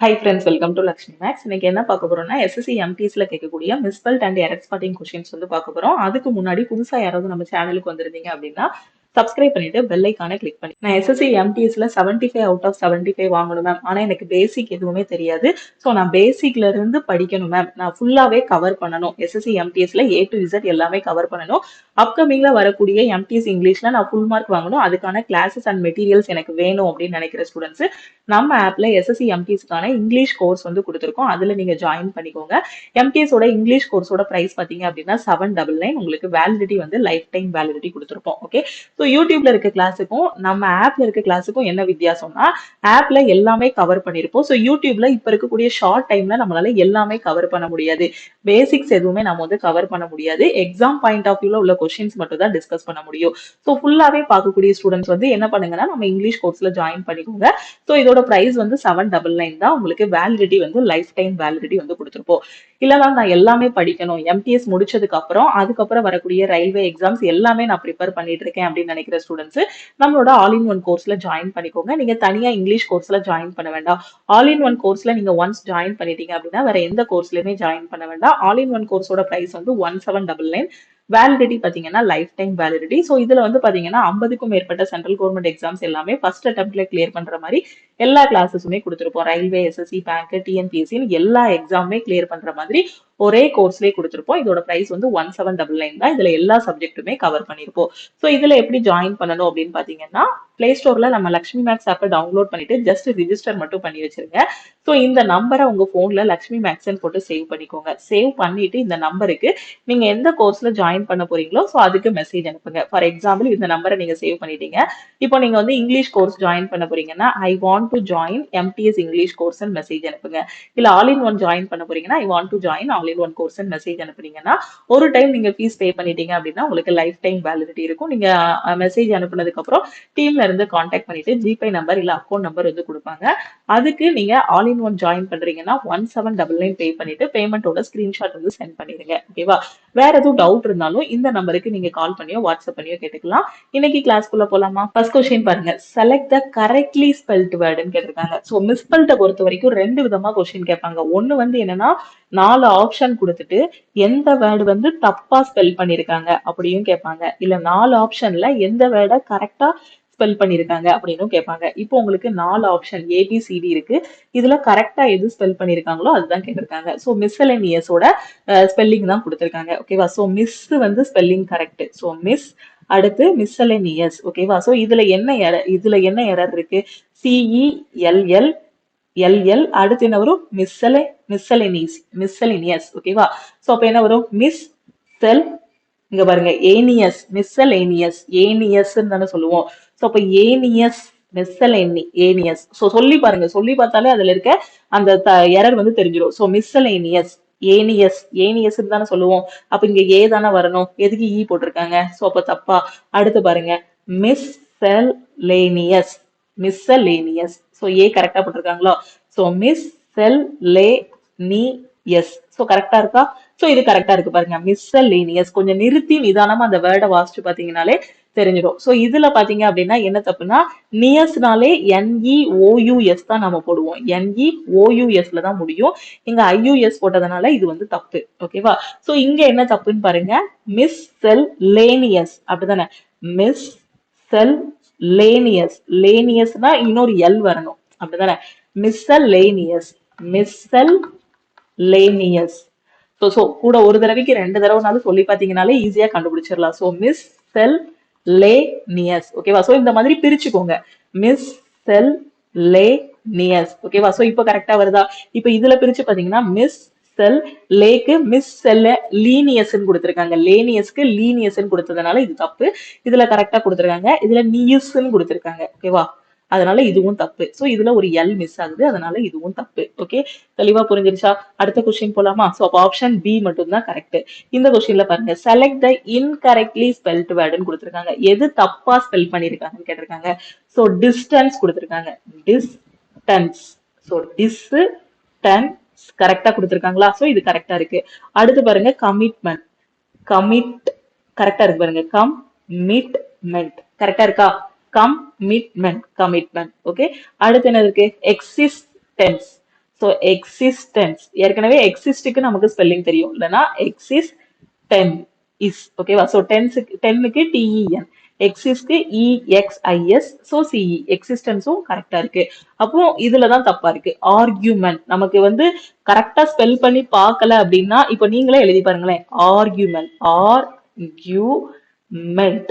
High friends, welcome to Lakshmi maths. இன்னைக்கு என்ன பார்க்க போறோம்னா எஸ்எஸ்சி எம்டிஎஸ்ல கேட்கக்கூடிய misspelt and error spotting questions வந்து பார்க்க போறோம். அதுக்கு முன்னாடி புதுசா யாராவது நம்ம சேனலுக்கு வந்திருந்தீங்க அப்படின்னா சப்ஸ்கிரைப் பண்ணிட்டு பெல் ஐக்கானை கிளிக் பண்ணி நான் எஸ்எஸ்சி எம்டிஎஸ்ல 75 அவுட் ஆஃப் 75 வாங்கணும் மேம். ஆனா எனக்கு பேசிக் எதுவுமே தெரியாது. ஸோ நான் பேசிக்ல இருந்து படிக்கணும் மேம். நான் ஃபுல்லாவே கவர் பண்ணணும். எஸ்எஸ்சி எம்டிஎஸ்ல ஏ டு இசட் எல்லாமே கவர் பண்ணணும். அப்கமிங்ல வரக்கூடிய எம்டிஎஸ் இங்கிலீஷ்ல நான் ஃபுல் மார்க் வாங்கணும். அதுக்கான கிளாஸஸ் அண்ட் மெட்டீரியல்ஸ் எனக்கு வேணும் அப்படின்னு நினைக்கிற ஸ்டூடெண்ட்ஸ் நம்ம ஆப்ல எஸ்எஸ்சி எம்டிஎஸ்க்கான இங்கிலீஷ் கோர்ஸ் வந்து கொடுத்துருக்கோம். அதுல நீங்க ஜாயின் பண்ணிக்கோங்க. எம்டிஎஸோட இங்கிலீஷ் கோர்ஸோட பிரைஸ் பாத்தீங்க அப்படின்னா 799. உங்களுக்கு வேலிடிட்டி வந்து லைஃப் டைம் வேலிடிட்டி கொடுத்துருப்போம். ஓகே, ஸோ யூடியூப்ல இருக்க கிளாஸுக்கும் நம்ம ஆப்ல இருக்க கிளாஸுக்கும் என்ன வித்தியாசம்னா ஆப்ல எல்லாமே கவர் பண்ணிருப்போம். ஸோ யூடியூப்ல இப்ப இருக்கக்கூடிய ஷார்ட் டைம்ல நம்மளால எல்லாமே கவர் பண்ண முடியாது. பேசிக்ஸ் எதுவுமே நம்ம வந்து கவர் பண்ண முடியாது. எக்ஸாம் பாயிண்ட் ஆஃப் வியூல உள்ள கொஸ்டின்ஸ் மட்டும் தான் டிஸ்கஸ் பண்ண முடியும். ஸோ ஃபுல்லாவே பார்க்கக்கூடிய ஸ்டூடெண்ட்ஸ் வந்து என்ன பண்ணுங்கன்னா நம்ம இங்கிலீஷ் கோர்ஸ்ல ஜாயின் பண்ணிக்கோங்க. ஸோ இதோட பிரைஸ் வந்து 799 தான். உங்களுக்கு வேலிடிட்டி வந்து லைஃப் டைம் வேலிடிட்டி வந்து கொடுத்துருப்போம். இல்லைனா நான் எல்லாமே படிக்கணும், எம்டிஎஸ் முடிச்சதுக்கு அப்புறம் அதுக்கப்புறம் வரக்கூடிய ரயில்வே எக்ஸாம்ஸ் எல்லாமே நான் ப்ரிப்பேர் பண்ணிட்டு இருக்கேன் அப்படின்னு நினைக்கிற ஸ்டூடெண்ட்ஸ் நம்மளோட ஆல் இன் ஒன் கோர்ஸ்ல ஜாயின் பண்ணிக்கோங்க. நீங்க தனியா இங்கிலீஷ் கோர்ஸ்ல ஜாயின் பண்ண வேண்டாம். ஆல் இன் ஒன் கோர்ஸ்ல நீங்க ஒன்ஸ் ஜாயின் பண்ணிட்டீங்க அப்படின்னா வேற எந்த கோர்ஸ்லயுமே ஜாயின் பண்ண வேண்டாம். ஆல் இன் ஒன் கோர்ஸோட பிரைஸ் வந்து 1799. வேலிடிட்டி பாத்தீங்கன்னா லைஃப் டைம் வேலிடிட்டி. ஸோ இதுல வந்து பாத்தீங்கன்னா 50க்கும் மேற்பட்ட சென்ட்ரல் கவர்மெண்ட் எக்ஸாம்ஸ் எல்லாமே ஃபர்ஸ்ட் அட்டெம்ப்ட்ல கிளியர் பண்ற மாதிரி எல்லா கிளாஸஸுமே கொடுத்துருப்போம். ரயில்வே, எஸ்எஸ்சி, பேங்க், டிஎன்பிஎஸ்சி எல்லா எக்ஸாமுமே கிளியர் பண்ற மாதிரி ஒரே கோர்ஸ்லயே கொடுத்துருப்போம். இதோட பிரைஸ் வந்து 1799 தான். இதுல எல்லா சப்ஜெக்ட்டுமே கவர் பண்ணிருப்போம். ஸோ இதுல எப்படி ஜாயின் பண்ணணும் அப்படின்னு பாத்தீங்கன்னா பிளே ஸ்டோர்ல நம்ம லக்ஷ்மி மேக்ஸ் ஆப்பை டவுன்லோட் பண்ணிட்டு ஜஸ்ட் ரிஜிஸ்டர் மட்டும் பண்ணி வச்சிருங்க. ஸோ இந்த நம்பரை உங்க போன்ல லக்ஷ்மி மேக்ஸ்ன்னு போட்டு சேவ் பண்ணிக்கோங்க. சேவ் பண்ணிட்டு இந்த நம்பருக்கு நீங்க எந்த கோர்ஸ்ல ஜாயின் பண்ண போறீங்களோ ஸோ அதுக்கு மெசேஜ் அனுப்புங்க. ஃபார் எக்ஸாம்பிள் இந்த நம்பரை நீங்க சேவ் பண்ணிட்டீங்க. இப்போ நீங்க வந்து இங்கிலீஷ் கோர்ஸ் ஜாயின் பண்ண போறீங்கன்னா I want to join MTS English course message அனுப்புங்க. இல்ல ஆல் இன் ஒன் ஜாயின் பண்ண போறீங்கன்னா I want to join all in one course message அனுப்புறீங்கன்னா ஒரு டைம் நீங்க ஃபீஸ் பே பண்ணிட்டீங்க அப்படின்னா உங்களுக்கு லைஃப் டைம் வேலிடிட்டி இருக்கும். நீங்க மெசேஜ் அனுப்புனதுக்கு அப்புறம் டீம்ல இருந்து கான்டாக்ட் பண்ணிட்டு ஜிபே நம்பர் இல்ல அக்கௌண்ட் நம்பர் வந்து கொடுப்பாங்க. அதுக்கு நீங்க ஆல் இன் ஒன் ஜாயின் பண்றீங்கன்னா 1799 பே பண்ணிட்டு பேமெண்டோட ஸ்கிரீன்ஷாட் வந்து சென்ட் பண்ணிடுங்க. ஓகேவா? வேற எதுவும் டவுட் இருந்தாலும் இந்த நம்பருக்கு நீங்க கால் பண்ணியோ வாட்ஸ்அப் பண்ணியோ கேட்டுக்கலாம். இன்னைக்கு கிளாஸ்க்குள்ள போலாமா? ஃபர்ஸ்ட் கொஸ்டின் பாருங்க. செலக்ட் த கரெக்ட்லி ஸ்பெல்ட் வேர்டுன்னு கேட்டிருக்காங்க. ஸோ மிஸ்பெல்ட்டை பொறுத்த வரைக்கும் ரெண்டு விதமா கொஸ்டின் கேட்பாங்க. ஒன்னு வந்து என்னன்னா 4 ஆப்ஷன் கொடுத்துட்டு எந்த வேர்டு வந்து தப்பா ஸ்பெல் பண்ணிருக்காங்க அப்படியும் கேட்பாங்க. இல்ல 4 ஆப்ஷன்ல எந்த வேர்டை கரெக்டா ஸ்பெல் பண்ணிருக்காங்க அப்படின்னு கேட்பாங்க. இப்போ உங்களுக்கு 4 ஆப்ஷன் ஏபிசிடி இருக்கு. இதுல கரெக்டா எது ஸ்பெல் பண்ணிருக்காங்களோ அதுதான் கேட்டிருக்காங்க. ஸோ மிஸ்செலேனியஸோட ஸ்பெல்லிங் தான் கொடுத்திருக்காங்க. ஓகேவா? ஸோ மிஸ் வந்து ஸ்பெல்லிங் கரெக்ட். ஸோ மிஸ் அடுத்து மிஸ்செலேனியஸ். ஓகேவா? ஸோ இதுல என்ன எரர் இருக்கு? சிஇஎல்எல் எல்எல் அடுத்து என்ன வரும்? மிஸ்செலேனியஸ். ஓகேவா? ஸோ அப்ப என்ன வரும்? மிஸ் செல் இங்க பாருங்க ஏனியஸ் மிஸ்செலேனியஸ் ஏனியஸ் தானே சொல்லுவோம். ஸோ அப்ப ஏனியஸ் ஏனியஸ். ஸோ சொல்லி பாருங்க. சொல்லி பார்த்தாலே அதுல இருக்க அந்த எரர் வந்து தெரிஞ்சிடும். ஸோ மிஸ்செலேனியஸ் ஏனியஸ் தானே சொல்லுவோம். அப்ப இங்க ஏ தானே வரணும். எதுக்கு ஈ போட்டிருக்காங்க? ஸோ அப்ப தப்பா. அடுத்து பாருங்க மிஸ்செலேனியஸ் மிஸ்செலேனியஸ். ஸோ ஏ கரெக்டா போட்டிருக்காங்களோ? So miscellaneous. ஸோ கரெக்டா இருக்கா? ஸோ இது கரெக்டா இருக்கு பாருங்க. மிஸ்செலேனியஸ். கொஞ்சம் நிறுத்தி நிதானமா அந்த வேர்டை வாசிச்சு பாத்தீங்கன்னாலே தெரிஞ்சிடும். ஸோ இதுல பாத்தீங்க அப்படின்னா என்ன தப்புனா நியஸ்னாலே NEOUS தான் நம்ம போடுவோம். NEOUSல தான் முடியும். இங்க IUS போட்டதுனால இது வந்து தப்பு. ஓகேவா? ஸோ இங்க என்ன தப்புன்னு பாருங்க. மிஸ்செலேனியஸ் அப்படிதானே? மிஸ்செலேனியஸ் லேனியஸ்னா இன்னொரு எல் வரணும். அப்படிதானே? Miscellaneous miscellaneous. ஸோ கூட ஒரு தடவைக்கு 2 தடவைனாலும் சொல்லி பார்த்தீங்கன்னாலே ஈஸியா கண்டுபிடிச்சிடலாம். So miscellaneous. ஓகேவா? ஸோ இந்த மாதிரி பிரிச்சுக்கோங்க. மிஸ்செலேனியஸ். ஓகேவா? ஸோ இப்போ கரெக்டா வருதா? இப்போ இதுல பிரிச்சு பார்த்தீங்கன்னா மிஸ்செலேனியஸ்ன்னு கொடுத்துருக்காங்க. லேனியஸ்க்கு லீனியஸ்ன்னு கொடுத்ததுனால இது தப்பு. இதுல கரெக்டா கொடுத்துருக்காங்க. இதுல நியூஸ்ன்னு கொடுத்துருக்காங்க. ஓகேவா? அதனால இதுவும் தப்பு. சோ இதுல ஒரு எல் மிஸ் ஆகுது. அதனால இதுவும் தப்பு. ஓகே, தெளிவா புரிஞ்சிருச்சா? அடுத்த கொஸ்டின் போலாமா? சோ அப்ப ஆப்ஷன் பி மட்டும் தான் கரெக்ட். இந்த கொஸ்டின்ல பாருங்க. செலக்ட் த இன்கரெக்ட்லி ஸ்பெல்ட் வேர்டுன்னு கொடுத்திருக்காங்க. எது தப்பா ஸ்பெல் பண்ணிருக்காங்கன்னு கேட்டிருக்காங்க. சோ டிஸ்டன்ஸ் கொடுத்திருக்காங்க. டிஸ்டன்ஸ். சோ டிஸ்டன்ஸ் கரெக்டா கொடுத்திருக்காங்களா? சோ இது கரெக்டா இருக்கு. அடுத்து பாருங்க கமிட்மெண்ட். கமிட் கரெக்டா இருக்கு பாருங்க. கமிட்மெண்ட் கரெக்டா இருக்கா? கமிட்மெண்ட். ஓகே, அடுத்து என்ன இருக்கு? எக்ஸிஸ்டன்ஸ். ஸோ எக்ஸிஸ்டன்ஸ், ஏற்கனவே எக்ஸிஸ்டுக்கு நமக்கு ஸ்பெல்லிங் தெரியும் இல்லைன்னா எக்ஸிஸ்டென் இஸ். ஓகேவா? ஸோ டென்னுக்கு டிஇஎன், எக்ஸிஸ்க்கு இஎக்ஸ்ஐஎஸ், ஸோ சிஇ, எக்ஸிஸ்டன்ஸும் கரெக்டா இருக்கு. அப்போ இதுலதான் தப்பா இருக்கு. ஆர்கியூமெண்ட் நமக்கு வந்து கரெக்டா ஸ்பெல் பண்ணி பார்க்கல அப்படின்னா இப்போ நீங்களே எழுதி பாருங்களேன். ஆர்கியூமெண்ட், ஆர்கியூமெண்ட்,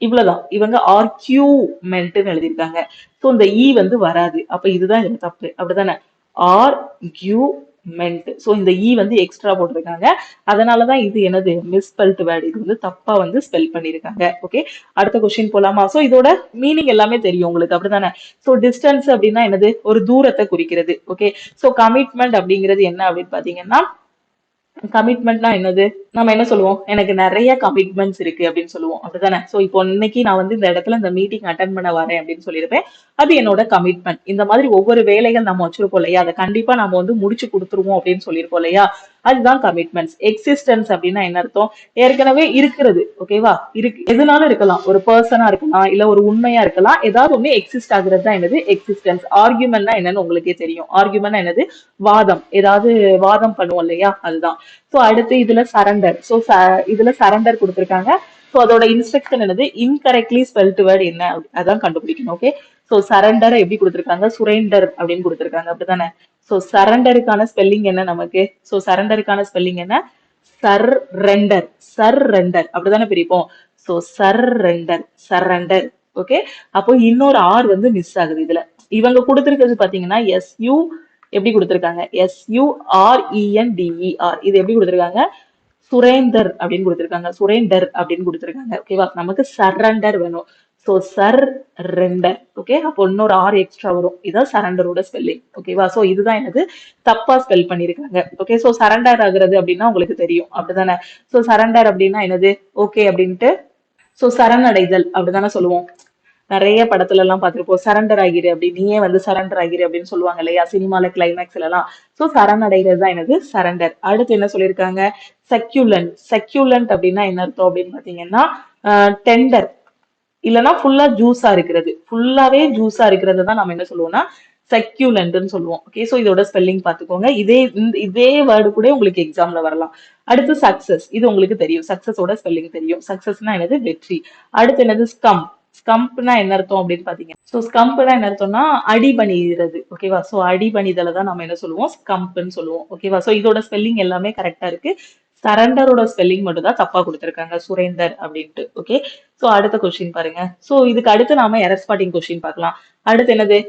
இவ்வளவுதான். இவங்க ஆர்கியூமெண்ட்னு எழுதியிருக்காங்க. ஸோ இந்த இ வந்து வராது. அப்ப இதுதான் இதுல தப்பு, அப்படிதானே? ஆர்கியூமெண்ட். ஸோ இந்த இ வந்து எக்ஸ்ட்ரா போட்டிருக்காங்க. அதனாலதான் இது என்னது மிஸ்பெல்ட் வேர்டு. இது வந்து தப்பா வந்து ஸ்பெல் பண்ணிருக்காங்க. ஓகே, அடுத்த கொஸ்டின் போலாமா? ஸோ இதோட மீனிங் எல்லாமே தெரியும் உங்களுக்கு, அப்படிதானே? ஸோ டிஸ்டன்ஸ் அப்படின்னா என்னது? ஒரு தூரத்தை குறிக்கிறது. ஓகே, ஸோ கமிட்மெண்ட் அப்படிங்கிறது என்ன அப்படின்னு பாத்தீங்கன்னா, கமிட்மெண்ட்னா என்னது? நம்ம என்ன சொல்லுவோம்? எனக்கு நிறைய கமிட்மெண்ட்ஸ் இருக்கு அப்படின்னு சொல்லுவோம், அப்படிதானே? சோ இப்போ இன்னைக்கு நான் வந்து இந்த இடத்துல இந்த மீட்டிங் அட்டன் பண்ண வரேன் அப்படின்னு சொல்லியிருப்பேன். அது என்னோட கமிட்மெண்ட். இந்த மாதிரி ஒவ்வொரு வேலைகள் நம்ம வச்சிருப்போம் இல்லையா, அதை கண்டிப்பா நம்ம வந்து முடிச்சு கொடுத்துருவோம் அப்படின்னு சொல்லியிருப்போம் இல்லையா, அதுதான் கமிட்மெண்ட்ஸ். எக்ஸிஸ்டன்ஸ் அப்படின்னா என்ன அர்த்தம்? ஏற்கனவே இருக்கிறது. ஓகேவா? இருக்கு, எதுனாலும் இருக்கலாம். ஒரு பர்சனா இருக்கலாம், இல்ல ஒரு உண்மையா இருக்கலாம். ஏதாவது ஒண்ணு எக்ஸிஸ்ட் ஆகுறது தான் என்னது? எக்ஸிஸ்டன்ஸ். ஆர்குமெண்ட்னா என்னன்னு உங்களுக்கே தெரியும். ஆர்குமெண்ட் என்னது? வாதம். ஏதாவது வாதம் பண்ணுவோம் இல்லையா, அதுதான். சோ அடுத்து இதுல சரண்டர். சோ இதுல சரண்டர் கொடுத்திருக்காங்க. சோ அதோட இன்ஸ்ட்ரக்ஷன் என்னது? இன்கரெக்ட்லி ஸ்பெல்ட் வேர்ட் என்ன அதான் கண்டுபிடிக்கணும். ஓகே, சோ சரண்டர் எப்படி கொடுத்திருக்காங்க? சுரேண்டர் அப்படின்னு கொடுத்திருக்காங்க, அப்படிதானே? சோ சரண்டருக்கான ஸ்பெல்லிங் என்ன நமக்கு? சோ சரண்டருக்கான ஸ்பெல்லிங் என்ன? சர்ரெண்டர், சர்ரெண்டர், அப்படிதானே பிரிப்போம். So சர்ரெண்டர், surrender. ஓகே, அப்போ இன்னொரு ஆர் வந்து மிஸ் ஆகுது இதுல. இவங்க கொடுத்திருக்கிறது பாத்தீங்கன்னா எஸ்யூ, எப்படி கொடுத்திருக்காங்க? SURENDER. இது எப்படி கொடுத்திருக்காங்க? சுரேந்தர் அப்படின்னு கொடுத்திருக்காங்க, சுரேண்டர் அப்படின்னு கொடுத்திருக்காங்க. ஓகேவா? நமக்கு சரண்டர் வேணும். சோ சர்ரெண்டர். ஓகே, அப்போ இன்னொரு ஆர் எக்ஸ்ட்ரா வரும். இதான் சரண்டரோட ஸ்பெல்லிங். ஓகேவா? சோ இதுதான் எனது தப்பா ஸ்பெல் பண்ணிருக்காங்க. ஓகே, சோ சரண்டர் ஆகுறது அப்படின்னா உங்களுக்கு தெரியும், அப்படிதானே? சோ சரண்டர் அப்படின்னா என்னது? ஓகே அப்படின்ட்டு, சோ சரணடைதல் அப்படிதானே சொல்லுவோம். நிறைய படத்துல எல்லாம் பார்த்திருப்போம், சரண்டர் ஆகிரு அப்படி, நீயே வந்து சரண்டர் ஆகிரு அப்படின்னு சொல்லுவாங்க இல்லையா, சினிமால கிளைமேக்ஸ்ல எல்லாம். சோ சரணடைகிறது தான் என்னது? சரண்டர். அடுத்து என்ன சொல்லியிருக்காங்க? செக்யூலண்ட். செக்யூலண்ட் அப்படின்னா என்ன அர்த்தம் அப்படின்னு பாத்தீங்கன்னா, டெண்டர், இல்லைன்னா ஃபுல்லா ஜூஸா இருக்கிறது. ஃபுல்லாவே ஜூஸா இருக்கிறது தான் நம்ம என்ன சொல்லுவோம்னா செக்யூலண்ட்னு சொல்லுவோம். ஓகே, சோ இதோட ஸ்பெல்லிங் பாத்துக்கோங்க. இதே வேர்டு கூட உங்களுக்கு எக்ஸாம்ல வரலாம். அடுத்து சக்சஸ். இது உங்களுக்கு தெரியும், சக்சஸோட ஸ்பெல்லிங் தெரியும். சக்சஸ்னா என்னது? வெற்றி. அடுத்து என்னது? ஸ்கம். ஸ்கம்ப்னா என்ன அர்த்தம் அப்படின்னு பாத்தீங்க. சோ ஸ்கம்ப்னா என்ன அர்த்தம்னா அடிபணிகிறது. ஓகேவா? சோ அடிபணிதலை தான் நம்ம என்ன சொல்லுவோம்? ஸ்கம்ப்னு சொல்லுவோம். ஓகேவா? சோ இதோட ஸ்பெல்லிங் எல்லாமே கரெக்டா இருக்கு. சரண்டரோட ஸ்பெல்லிங் மட்டும் தான் தப்பா கொடுத்திருக்காங்க, சுரேந்தர் அப்படின்ட்டு. ஓகே, சோ அடுத்த கொஸ்டின் பாருங்க. சோ இதுக்கு அடுத்து நாம எரர் ஸ்பாட்டிங் கொஸ்டின் பார்க்கலாம். அடுத்து என்னது?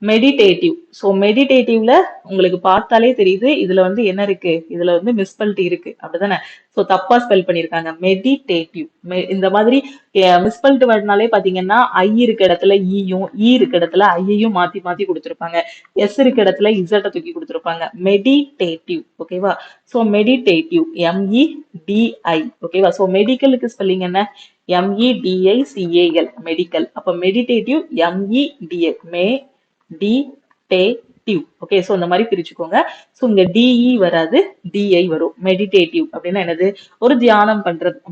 மெடிடேட்டிவ். சோ மெடிடேட்டிவ்ல உங்களுக்கு பார்த்தாலே தெரியுது இதுல வந்து என்ன இருக்கு? இதுல வந்து மிஸ்பெல்ட் இருக்கு, அப்படிதானே? சோ தப்பா ஸ்பெல் பண்ணிருக்காங்க. மெடிடேட்டிவ். இந்த மாதிரி மிஸ்பெல்ட் வேர்ட்னாலே பாத்தீங்கன்னா ஐ இருக்க இடத்துல ஈயும், ஈ இருக்க இடத்துல ஐயையும் மாத்தி மாத்தி கொடுத்திருப்பாங்க. எஸ் இருக்க இடத்துல இசட்டை தூக்கி கொடுத்திருப்பாங்க. மெடிடேட்டிவ். ஓகேவா? So meditative, MEDI. ஓகேவா? சோ மெடிக்கலுக்கு ஸ்பெல்லிங் என்ன? MEDICAL, medical. அப்ப meditative MEDA, meditative. Okay, so இந்த மாதிரி பிரிச்சுக்கோங்க. சோ இங்க DE வராது, DI வரும். மெடிடேட்டிவ் அப்படின்னா என்னது? ஒரு தியானம்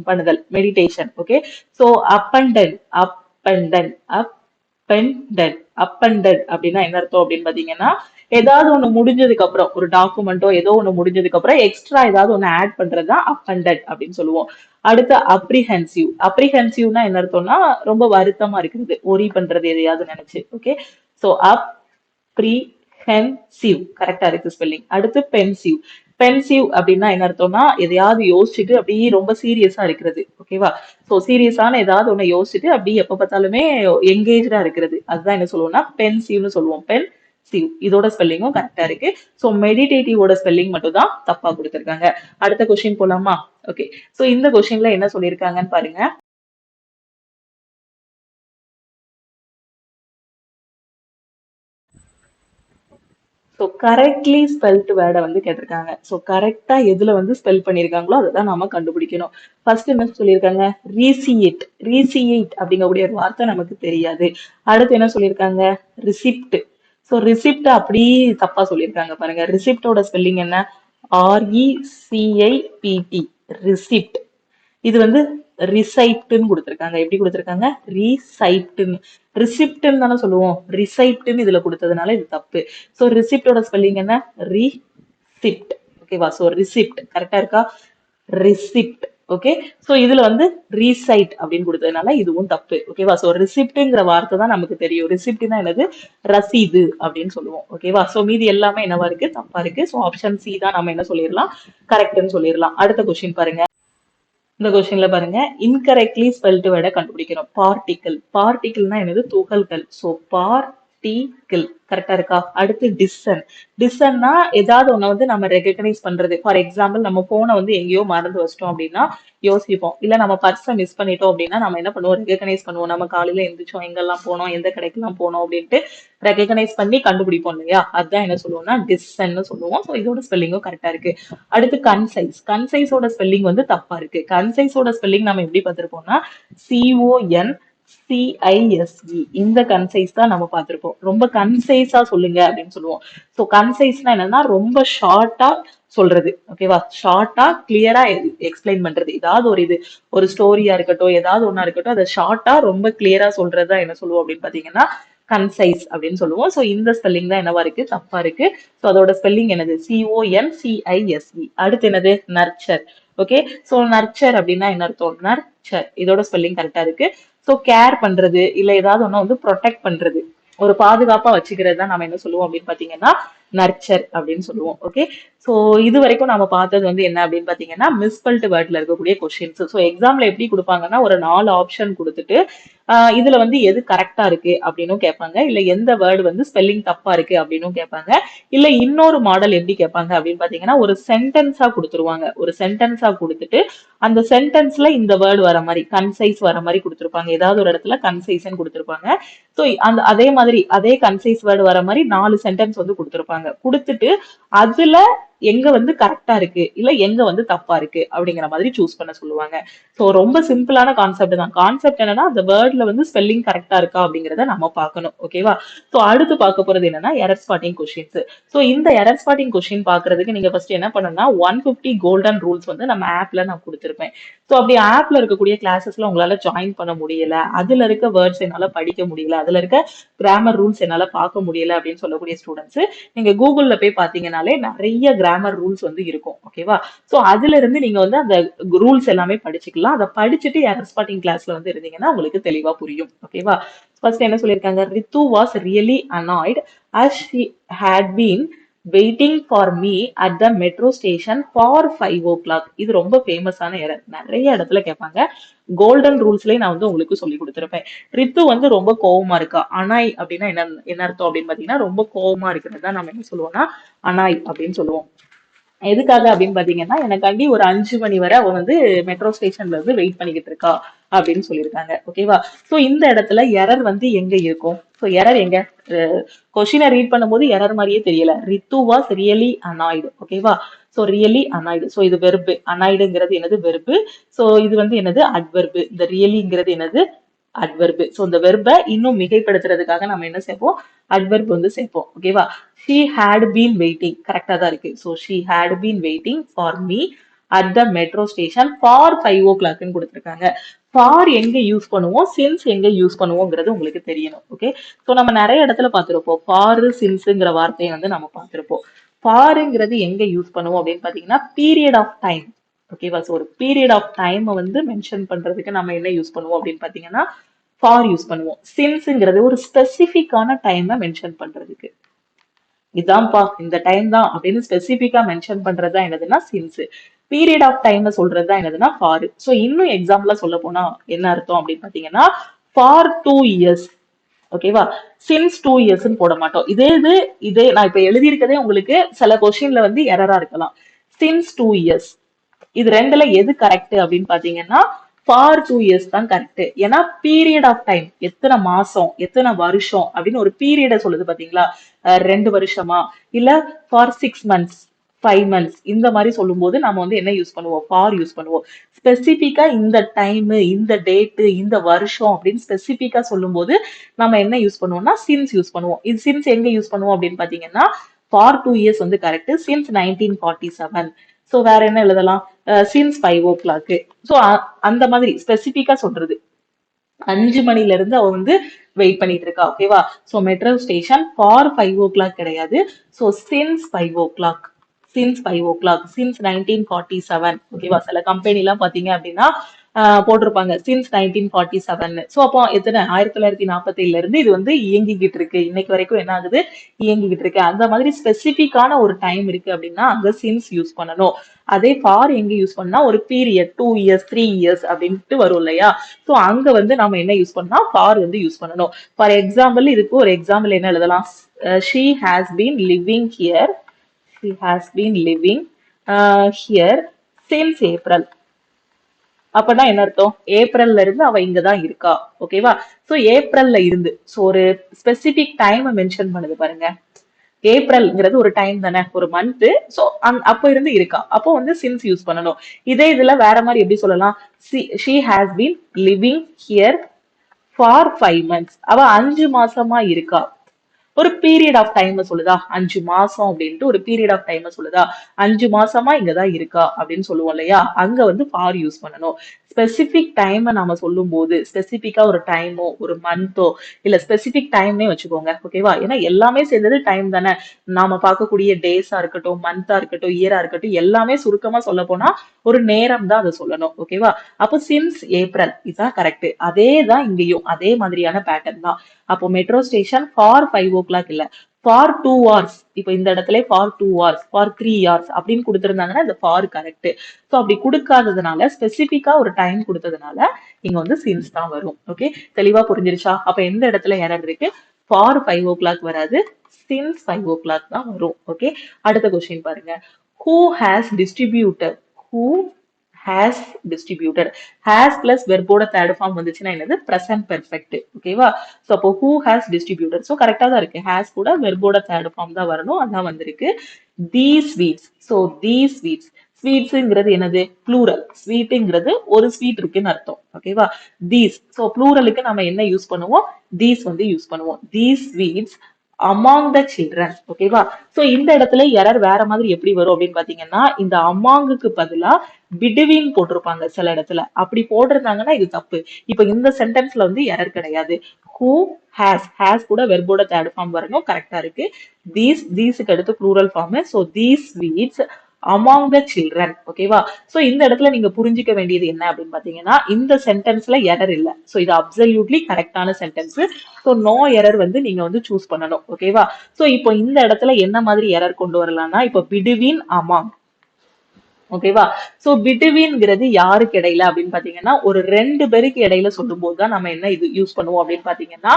பண்ணுதல், meditation. Okay, so abandon, abandon, abandon, abandon அப்படின்னா என்ன அர்த்தம் அப்படின்னு பாத்தீங்கன்னா, ஏதாவது ஒண்ணு முடிஞ்சதுக்கு அப்புறம், ஒரு டாக்குமெண்டோ ஏதோ ஒண்ணு முடிஞ்சதுக்கு அப்புறம் எக்ஸ்ட்ரா ஏதாவது ஒண்ணு ஆட் பண்றதுதான் அப்பண்டட் அப்படின்னு சொல்லுவோம். அடுத்து அப்ரிஹென்சிவ். அப்ரிஹென்சிவ்னா என்ன அர்த்தம்னா ரொம்ப வருத்தமா இருக்கிறது, ஒரி பண்றது எதையாவது நினைச்சு. ஓகே, சோ அப்ரிஹென்சிவ் கரெக்டா இருக்கு ஸ்பெல்லிங். அடுத்து பென்சிவ். பென்சிவ் அப்படின்னா என்ன அர்த்தம்னா எதையாவது யோசிச்சுட்டு அப்படியே ரொம்ப சீரியஸா இருக்கிறது. ஓகேவா? சோ சீரியஸான ஏதாவது ஒண்ணு யோசிச்சுட்டு அப்படியே எப்ப பார்த்தாலுமே எங்கேஜா இருக்கிறது, அதுதான் என்ன சொல்லுவோம்னா பென்சிவ்னு சொல்லுவோம். பென்சிவ். இதோட ஸ்பெல்லிங்கும் கரெக்டா இருக்கு. சோ மெடிடேட்டிவோட ஸ்பெல்லிங் மட்டும் தான் தப்பா கொடுத்திருக்காங்க. அடுத்த கொஸ்டின் போலாமா? ஓகே, சோ இந்த கொஸ்டின்ல என்ன சொல்லியிருக்காங்கன்னு பாருங்க. ஸோ கரெக்ட்லி ஸ்பெல்ட் வேர்டை வந்து கேட்டிருக்காங்க. ஸோ கரெக்டா எதுல வந்து ஸ்பெல் பண்ணியிருக்காங்களோ அதை தான் நாம கண்டுபிடிக்கணும். ஃபர்ஸ்ட் என்ன சொல்லியிருக்காங்க? ரீசியேட். ரீசியேட் அப்படிங்கக்கூடிய ஒரு வார்த்தை நமக்கு தெரியாது. அடுத்து என்ன சொல்லியிருக்காங்க? ரிசிப்ட். ஸோ ரிசிப்ட் அப்படி தப்பா சொல்லியிருக்காங்க பாருங்க. ரிசிப்டோட ஸ்பெல்லிங் என்ன? RECIPT, receipt. இது வந்து ரிசைப்ட்னு கொடுத்துருக்காங்க. எப்படி கொடுத்துருக்காங்க? ரீசைப்ட்னு. ரிசிப்ட்னு தானே சொல்லுவோம். ரிசைப்ட்னு இதுல கொடுத்ததுனால இது தப்பு. ஸோ ரிசிப்டோட ஸ்பெல்லிங் என்ன? ரிசிப்ட். ஓகேவா? ஸோ ரிசிப்ட் கரெக்டா இருக்கா? ரிசிப்ட். ஓகே. ஸோ இதுல வந்து ரீசைட் அப்படின்னு கொடுத்ததுனால இதுவும் தப்பு. ஓகேவா? ஸோ ரிசிப்ட்ங்கிற வார்த்தை தான் நமக்கு தெரியும். ரிசிப்ட்னா என்னது? ரசீது அப்படின்னு சொல்லுவோம். ஓகேவா? ஸோ மீதி எல்லாமே என்னவா இருக்கு? தப்பா இருக்கு. ஸோ ஆப்ஷன் சி தான் நம்ம என்ன சொல்லிடலாம்? கரெக்ட்னு சொல்லிடலாம். அடுத்த கொஸ்டின் பாருங்க. இந்த கொஸ்டின்ல பாருங்க, இன்கரெக்ட்லி ஸ்பெல்ட் வேர்டை கண்டுபிடிக்கிறோம். பார்ட்டிகிள். பார்ட்டிகிள்னா என்னது? துகள்கள். ஸோ பார்ட்டிகிள் கரெக்டா இருக்கா? அடுத்து டிஸ்சன். டிஸ்சன்னா ஏதாவது ஒண்ணு வந்து நம்ம ரெகக்னைஸ் பண்றது. ஃபார் எக்ஸாம்பிள் நம்ம போனை வந்து எங்கேயோ மறந்து வச்சிட்டோம் அப்படின்னா யோசிப்போம். இல்ல நம்ம பர்ஸை மிஸ் பண்ணிட்டோம் அப்படின்னா நம்ம என்ன பண்ணுவோம்? ரெகக்னைஸ் பண்ணுவோம். நம்ம காலையில எந்திரிச்சோம், எங்கெல்லாம் போனோம், எந்த கடைக்கெல்லாம் போனோம் அப்படின்ட்டு ரெகக்னைஸ் பண்ணி கண்டுபிடிப்போம் இல்லையா? அதுதான் என்ன சொல்லுவோம்னா டிஸ்சன்னு சொல்லுவோம். ஸோ இதோட ஸ்பெல்லிங்கும் கரெக்டா இருக்கு. அடுத்து கன்சைஸ். கன்சைஸோட ஸ்பெல்லிங் வந்து தப்பா இருக்கு. கன்சைஸோட ஸ்பெல்லிங் நம்ம எப்படி பார்த்திருப்போம்னா CONCISE. இந்த கன்சைஸ் தான் நம்ம பார்த்திருப்போம். ரொம்ப கன்சைஸா சொல்லுங்க அப்படின்னு சொல்லுவோம். ஸோ கன்சைஸ்னா என்னன்னா ரொம்ப ஷார்ட்டா சொல்றது. ஓகேவா? ஷார்ட்டா கிளியரா எக்ஸ்பிளைன் பண்றது. ஏதாவது ஒரு இது ஒரு ஸ்டோரியா இருக்கட்டும், ஏதாவது ஒண்ணா இருக்கட்டும், அதை ஷார்ட்டா ரொம்ப கிளியரா சொல்றதா என்ன சொல்லுவோம் அப்படின்னு பாத்தீங்கன்னா கன்சைஸ் அப்படின்னு சொல்லுவோம். ஸோ இந்த ஸ்பெல்லிங் தான் என்னவா இருக்கு? தப்பா இருக்கு. ஸோ அதோட ஸ்பெல்லிங் என்னது? CONCISE. அடுத்து என்னது? நர்ச்சர். ஓகே. ஸோ நர்ச்சர் அப்படின்னா என்ன அர்த்தம்? நர்ச்சர். இதோட ஸ்பெல்லிங் கரெக்டா இருக்கு. ஸோ கேர் பண்றது, இல்ல ஏதாவது ஒண்ணு வந்து ப்ரொடெக்ட் பண்றது, ஒரு பாதுகாப்பா வச்சுக்கிறது தான் நம்ம என்ன சொல்லுவோம் அப்படின்னு பாத்தீங்கன்னா நர்ச்சர் அப்படின்னு சொல்லுவோம். ஓகே. ஸோ இது வரைக்கும் நம்ம பார்த்தது வந்து என்ன அப்படின்னு பாத்தீங்கன்னா மிஸ்பெல்ட் வேர்ட்ல இருக்கக்கூடிய கொஸ்டின்ஸ். ஸோ எக்ஸாம்ல எப்படி கொடுப்பாங்கன்னா ஒரு 4 ஆப்ஷன் கொடுத்துட்டு இதுல வந்து எது கரெக்டா இருக்கு அப்படின்னும் கேட்பாங்க, இல்ல எந்த வேர்டு வந்து ஸ்பெல்லிங் தப்பா இருக்கு அப்படின்னும் கேட்பாங்க, இல்ல இன்னொரு மாடல் எப்படி கேட்பாங்க அப்படின்னு பாத்தீங்கன்னா ஒரு சென்டென்ஸா கொடுத்துருவாங்க. ஒரு சென்டென்ஸா கொடுத்துட்டு அந்த சென்டென்ஸ்ல இந்த வேர்டு வர மாதிரி கன்சைஸ் வர மாதிரி கொடுத்துருப்பாங்க. ஏதாவது ஒரு இடத்துல கன்சைஸ்ன்னு கொடுத்துருப்பாங்க. ஸோ அந்த அதே மாதிரி அதே கன்சைஸ் வேர்டு வர மாதிரி 4 சென்டென்ஸ் வந்து கொடுத்துருப்பாங்க. கொடுத்துட்டு அதுல எங்க வந்து கரெக்டா இருக்கு, இல்ல எங்க வந்து தப்பா இருக்கு அப்படிங்கிற மாதிரி சூஸ் பண்ண சொல்லுவாங்க. ஸோ ரொம்ப சிம்பிளான கான்செப்ட் தான். கான்செப்ட் என்னன்னா அந்த வேர்ட்ல வந்து ஸ்பெல்லிங் கரெக்டா இருக்கா அப்படிங்கறத நம்ம பார்க்கணும். ஓகேவா? ஸோ அடுத்து பார்க்க போறது என்னன்னா எரர் ஸ்பாட்டிங் கொஸ்டின்ஸ். ஸோ இந்த எரர் ஸ்பாட்டிங் கொஸ்டின் பாக்குறதுக்கு நீங்க ஃபர்ஸ்ட் என்ன பண்ணணும்னா 150 கோல்டன் ரூல்ஸ் வந்து நம்ம ஆப்ல நான் கொடுத்துருப்பேன். ஸோ அப்படி ஆப்ல இருக்கக்கூடிய கிளாஸஸ்ல உங்களால ஜாயின் பண்ண முடியல, அதுல இருக்க வேர்ட்ஸ் என்னால படிக்க முடியல, அதுல இருக்க கிராமர் ரூல்ஸ் என்னால பார்க்க முடியல அப்படின்னு சொல்லக்கூடிய ஸ்டூடெண்ட்ஸ் நீங்க கூகுள்ல போய் பாத்தீங்கன்னாலே நிறைய கிராமர் ரூல்ஸ் வந்து இருக்கும். ஓகேவா? சோ அதுல இருந்து நீங்க வந்து அந்த ரூல்ஸ் எல்லாமே படிச்சுக்கலாம். அதை படிச்சுட்டு எரர் ஸ்பாட்டிங் கிளாஸ்ல வந்து இருந்தீங்கன்னா உங்களுக்கு தெளிவா புரியும். ஓகேவா? ஃபர்ஸ்ட் என்ன சொல்லியிருக்காங்க? Ritu was really annoyed as she had been waiting for me at the metro station for 5 o'clock. இது ரொம்ப ஃபேமஸான எரர். நிறைய இடத்துல கேட்பாங்க. கோல்டன் ரூல்ஸ்லயே நான் வந்து உங்களுக்கு சொல்லி கொடுத்துருப்பேன். ரித்து வந்து ரொம்ப கோவமா இருக்கா. அனாய் அப்படின்னா என்ன அர்த்தம் அப்படின்னு பாத்தீங்கன்னா ரொம்ப கோவமா இருக்கிறது தான் நம்ம என்ன சொல்லுவோம்னா அனாய் அப்படின்னு சொல்லுவோம். எதுக்காக அப்படின்னு பாத்தீங்கன்னா எனக்காண்டி ஒரு 5 மணி வரை அவ வந்து மெட்ரோ ஸ்டேஷன்ல இருந்து வெயிட் பண்ணிக்கிட்டு இருக்கா அப்படின்னு சொல்லியிருக்காங்க. ஓகேவா? சோ இந்த இடத்துல எரர் வந்து எங்க இருக்கும்? சோ எரர் எங்க? கொஸ்டினை ரீட் பண்ணும்போது எரர் மாதிரியே தெரியல. ரித்து வாஸ் ரியலி அனாய்டு. ஓகேவா? So really annoyed. சோ இது வெர்பு. அனாய்டுங்கிறது என்னது? வெர்பு. சோ இது வந்து என்னது? அட்வெர்பு. இந்த ரியலிங்கிறது என்னது? அட்வெர்பு. சோ இந்த வெர்பை இன்னும் மிகைப்படுத்துறதுக்காக நம்ம என்ன சேர்ப்போம்? அட்வெர்ப் வந்து சேர்ப்போம். ஓகேவா? she had been waiting கரெக்டா தான் இருக்கு. so she had been waiting for me at the metro station for 5 o'clock ன்னு கொடுத்திருக்காங்க. for எங்க யூஸ் பண்ணுவோம், since எங்க யூஸ் பண்ணுவோங்கிறது உங்களுக்கு தெரியணும். ஓகே. சோ நம்ம நிறைய இடத்துல பார்த்திருப்போம் for sinceங்கிற வார்த்தையை வந்து நம்ம பார்த்திருப்போம். forங்கிறது எங்க யூஸ் பண்ணுவோம் அப்படின்னு பாத்தீங்கன்னா பீரியட் ஆஃப் டைம். ஓகேவா? சோ ஒரு பீரியட் ஆஃப் டைம் வந்து மென்ஷன் பண்றதுக்கு நம்ம என்ன யூஸ் பண்ணுவோம் அப்படின்னு பாத்தீங்கன்னா ஃபார் யூஸ் பண்ணுவோம். சின்ஸ்ங்கிறது ஒரு ஸ்பெசிபிக்கான டைமை மென்ஷன் பண்றதுக்கு. இதான்ப்பா இந்த டைம் தான் அப்படின்னு ஸ்பெசிபிக்கா மென்ஷன் பண்றதா என்னதுன்னா சின்ஸ். பீரியட் ஆஃப் டைம் சொல்றதுதான் என்னதுன்னா ஃபார். சோ இன்னும் எக்ஸாம்பிளா சொல்ல போனா என்ன அர்த்தம் அப்படின்னு பாத்தீங்கன்னா ஃபார் 2 years. ஓகேவா? சின்ஸ் 2 yearsன்னு போட மாட்டோம். இதே நான் இப்ப எழுதியிருக்கதே உங்களுக்கு சில கொஸ்டின்ல வந்து எரரா இருக்கலாம். Since 2 years. இது ரெண்டுல எது கரெக்ட் அப்படின்னு பாத்தீங்கன்னா ஃபார் 2 years தான் கரெக்ட். ஏன்னா பீரியட் ஆஃப் டைம் எத்தனை மாசம் எத்தனை வருஷம் அப்படின்னு ஒரு பீரியட சொல்லுது பாத்தீங்களா? 2 வருஷமா இல்ல ஃபார் 6 months 5 months இந்த மாதிரி சொல்லும் போது நம்ம வந்து என்ன யூஸ் பண்ணுவோம்? ஃபார் யூஸ் பண்ணுவோம். ஸ்பெசிபிக்கா இந்த டைம் இந்த டேட் இந்த வருஷம் அப்படின்னு ஸ்பெசிபிக்கா சொல்லும் போது நம்ம என்ன யூஸ் பண்ணுவோம்னா சின்ஸ் யூஸ் பண்ணுவோம். இது சின்ஸ் எங்க யூஸ் பண்ணுவோம் அப்படின்னு பாத்தீங்கன்னா ஃபார் 2 years வந்து கரெக்ட். சின்ஸ் 1947 ஸோ வேற என்ன எழுதலாம்? Since 5 o'clock. ஸோ அந்த மாதிரி ஸ்பெசிபிக்கா சொல்றது. 5 மணில இருந்து அவ வந்து வெயிட் பண்ணிட்டு இருக்கா. ஓகேவா? So metro station for 5 o'clock கிடையாது. So since 5 o'clock. சின்ஸ் 1947. ஓகேவா? சில கம்பெனி எல்லாம் பாத்தீங்க அப்படின்னா போட்டிருப்பாங்க சின்ஸ் 1947. ஸோ அப்போ எத்தனை 1947 இருந்து இது வந்து இயங்கிக்கிட்டு இருக்கு. இன்னைக்கு வரைக்கும் என்ன ஆகுது? இயங்கிக்கிட்டு இருக்கு. அந்த மாதிரி ஸ்பெசிபிக்கான ஒரு டைம் இருக்கு அப்படின்னா அங்க சின்ஸ் யூஸ் பண்ணணும். அதே ஃபார் எங்க யூஸ் பண்ணா ஒரு பீரியட் 2 years 3 years அப்படின்ட்டு வரும் இல்லையா? ஸோ அங்க வந்து நம்ம என்ன யூஸ் பண்ணா ஃபார் வந்து யூஸ் பண்ணணும். ஃபார் எக்ஸாம்பிள் இதுக்கு ஒரு எக்ஸாம்பிள் என்ன எழுதலாம்? She has been living here. She has been living here since April. அப்பனா என்ன அர்த்தம்? ஏப்ரல்ல இருந்து அவ இங்கதான் இருக்கா. ஓகேவா? சோ ஏப்ரல்ல இருந்து சோ ஒரு ஸ்பெசிபிக் டைம் மென்ஷன் பண்ணுது பாருங்க. ஏப்ரல்ங்கிறது ஒரு டைம் தானே, ஒரு மந்த். சோ அப்ப இருந்து இருக்கா, அப்போ வந்து சின்ஸ் யூஸ் பண்ணணும். இதே இதுல வேற மாதிரி எப்படி சொல்லலாம்? She has been living here for 5 months. அவ 5 மாசமா இருக்கா. ஒரு பீரியட் ஆஃப் டைம் சொல்லுதா? 5 மாசம் அப்படின்ட்டு ஒரு பீரியட் ஆஃப் டைம் சொல்லுதா? 5 மாசமா இங்கதான் இருக்கா அப்படின்னு சொல்லுவோம் இல்லையா? அங்க வந்து ஃபார் யூஸ் பண்ணணும். ஸ்பெசிபிக் டைம் நாம சொல்லும் போது ஸ்பெசிபிக்கா ஒரு டைமோ ஒரு மந்தோ இல்ல ஸ்பெசிபிக் டைம்னே வச்சுக்கோங்க. ஓகேவா? ஏன்னா எல்லாமே சேர்ந்தது டைம் தானே. நாம பார்க்கக்கூடிய டேஸா இருக்கட்டும், மந்தா இருக்கட்டும், இயரா இருக்கட்டும், எல்லாமே சுருக்கமா சொல்ல போனா ஒரு நேரம் தான் அதை சொல்லணும். ஓகேவா? அப்போ சின்ஸ் ஏப்ரல் இதுதான் கரெக்ட். அதே தான் இங்கேயும் அதே மாதிரியான பேட்டர்ன் தான். அப்போ மெட்ரோ ஸ்டேஷன் ஃபார் 5 o'clock இல்ல, ஃபார் 2 hours. இப்போ இந்த இடத்துல ஃபார் 2 hours, ஃபார் 3 hours அப்படின்னு கொடுத்திருந்தாங்கன்னா இந்த ஃபார் கரெக்ட். ஸோ அப்படி கொடுக்காததுனால ஸ்பெசிபிக்கா ஒரு டைம் கொடுத்ததுனால இங்க வந்து சின்ஸ் தான் வரும். ஓகே, தெளிவா புரிஞ்சிருச்சா? அப்ப எந்த இடத்துல எரர் இருக்கு? ஃபார் 5 o'clock வராது, சின்ஸ் 5 o'clock தான் வரும். ஓகே, அடுத்த கொஸ்டின் பாருங்க. Who has distributed? Who has distributed. Has plus வெர்போட தேர்ட் ஃபார்ம் வந்துச்சுன்னா என்னது? Present perfect. ஓகேவா? ஸோ அப்போ ஹூ ஹேஸ் டிஸ்ட்ரிபியூட்டட். ஸோ கரெக்டா தான் இருக்கு. ஹேஸ் கூட வெர்போட தேர்ட் ஃபார்ம் தான் வரணும். அதான் வந்திருக்கு. These sweets. So these sweets. ஸ்வீட்ஸ்ங்கிறது என்னது? ப்ளூரல். ஸ்வீட்ங்கிறது ஒரு ஸ்வீட் இருக்குன்னு அர்த்தம். ஓகேவா? தீஸ். ஸோ ப்ளூரலுக்கு நம்ம என்ன யூஸ் பண்ணுவோம்? தீஸ் வந்து யூஸ் பண்ணுவோம். These sweets among the children. ஓகேவா? சோ இந்த இடத்துல எரர் வேற மாதிரி எப்படி வரும் அப்படின்னு பாத்தீங்கன்னா, இந்த அமாங்குக்கு பதிலா பிட்வீன் போட்டிருப்பாங்க சில இடத்துல. அப்படி போட்டிருந்தாங்கன்னா இது தப்பு. இப்ப இந்த சென்டென்ஸ்ல வந்து எரர் கிடையாது. ஹூ ஹேஸ் கூட வெர்போட தேர்ட் ஃபார்ம் வரணும். கரெக்டா இருக்கு. தீஸ்க்கு அடுத்து plural form. So these sweets among the children. ஓகேவா? சோ இந்த இடத்துல நீங்க புரிஞ்சுக்க வேண்டியது என்ன அப்படின்னு பாத்தீங்கன்னா, இந்த சென்டென்ஸ்ல எரர் இல்ல. சோ இது அப்சல்யூட்லி கரெக்டான சென்டென்ஸ். சோ நோ எரர் வந்து நீங்க வந்து சூஸ் பண்ணணும். ஓகேவா? சோ இப்போ இந்த இடத்துல என்ன மாதிரி எரர் கொண்டு வரலாம்னா, இப்போ பிட்வீன் அமாங். ஓகேவா? சோ பிட்வீன்ங்கிறது யாருக்கு இடையில அப்படின்னு பாத்தீங்கன்னா, ஒரு 2 பேருக்கு இடையில சொல்லும் போதுதான் நம்ம என்ன இது யூஸ் பண்ணுவோம் அப்படின்னு பாத்தீங்கன்னா,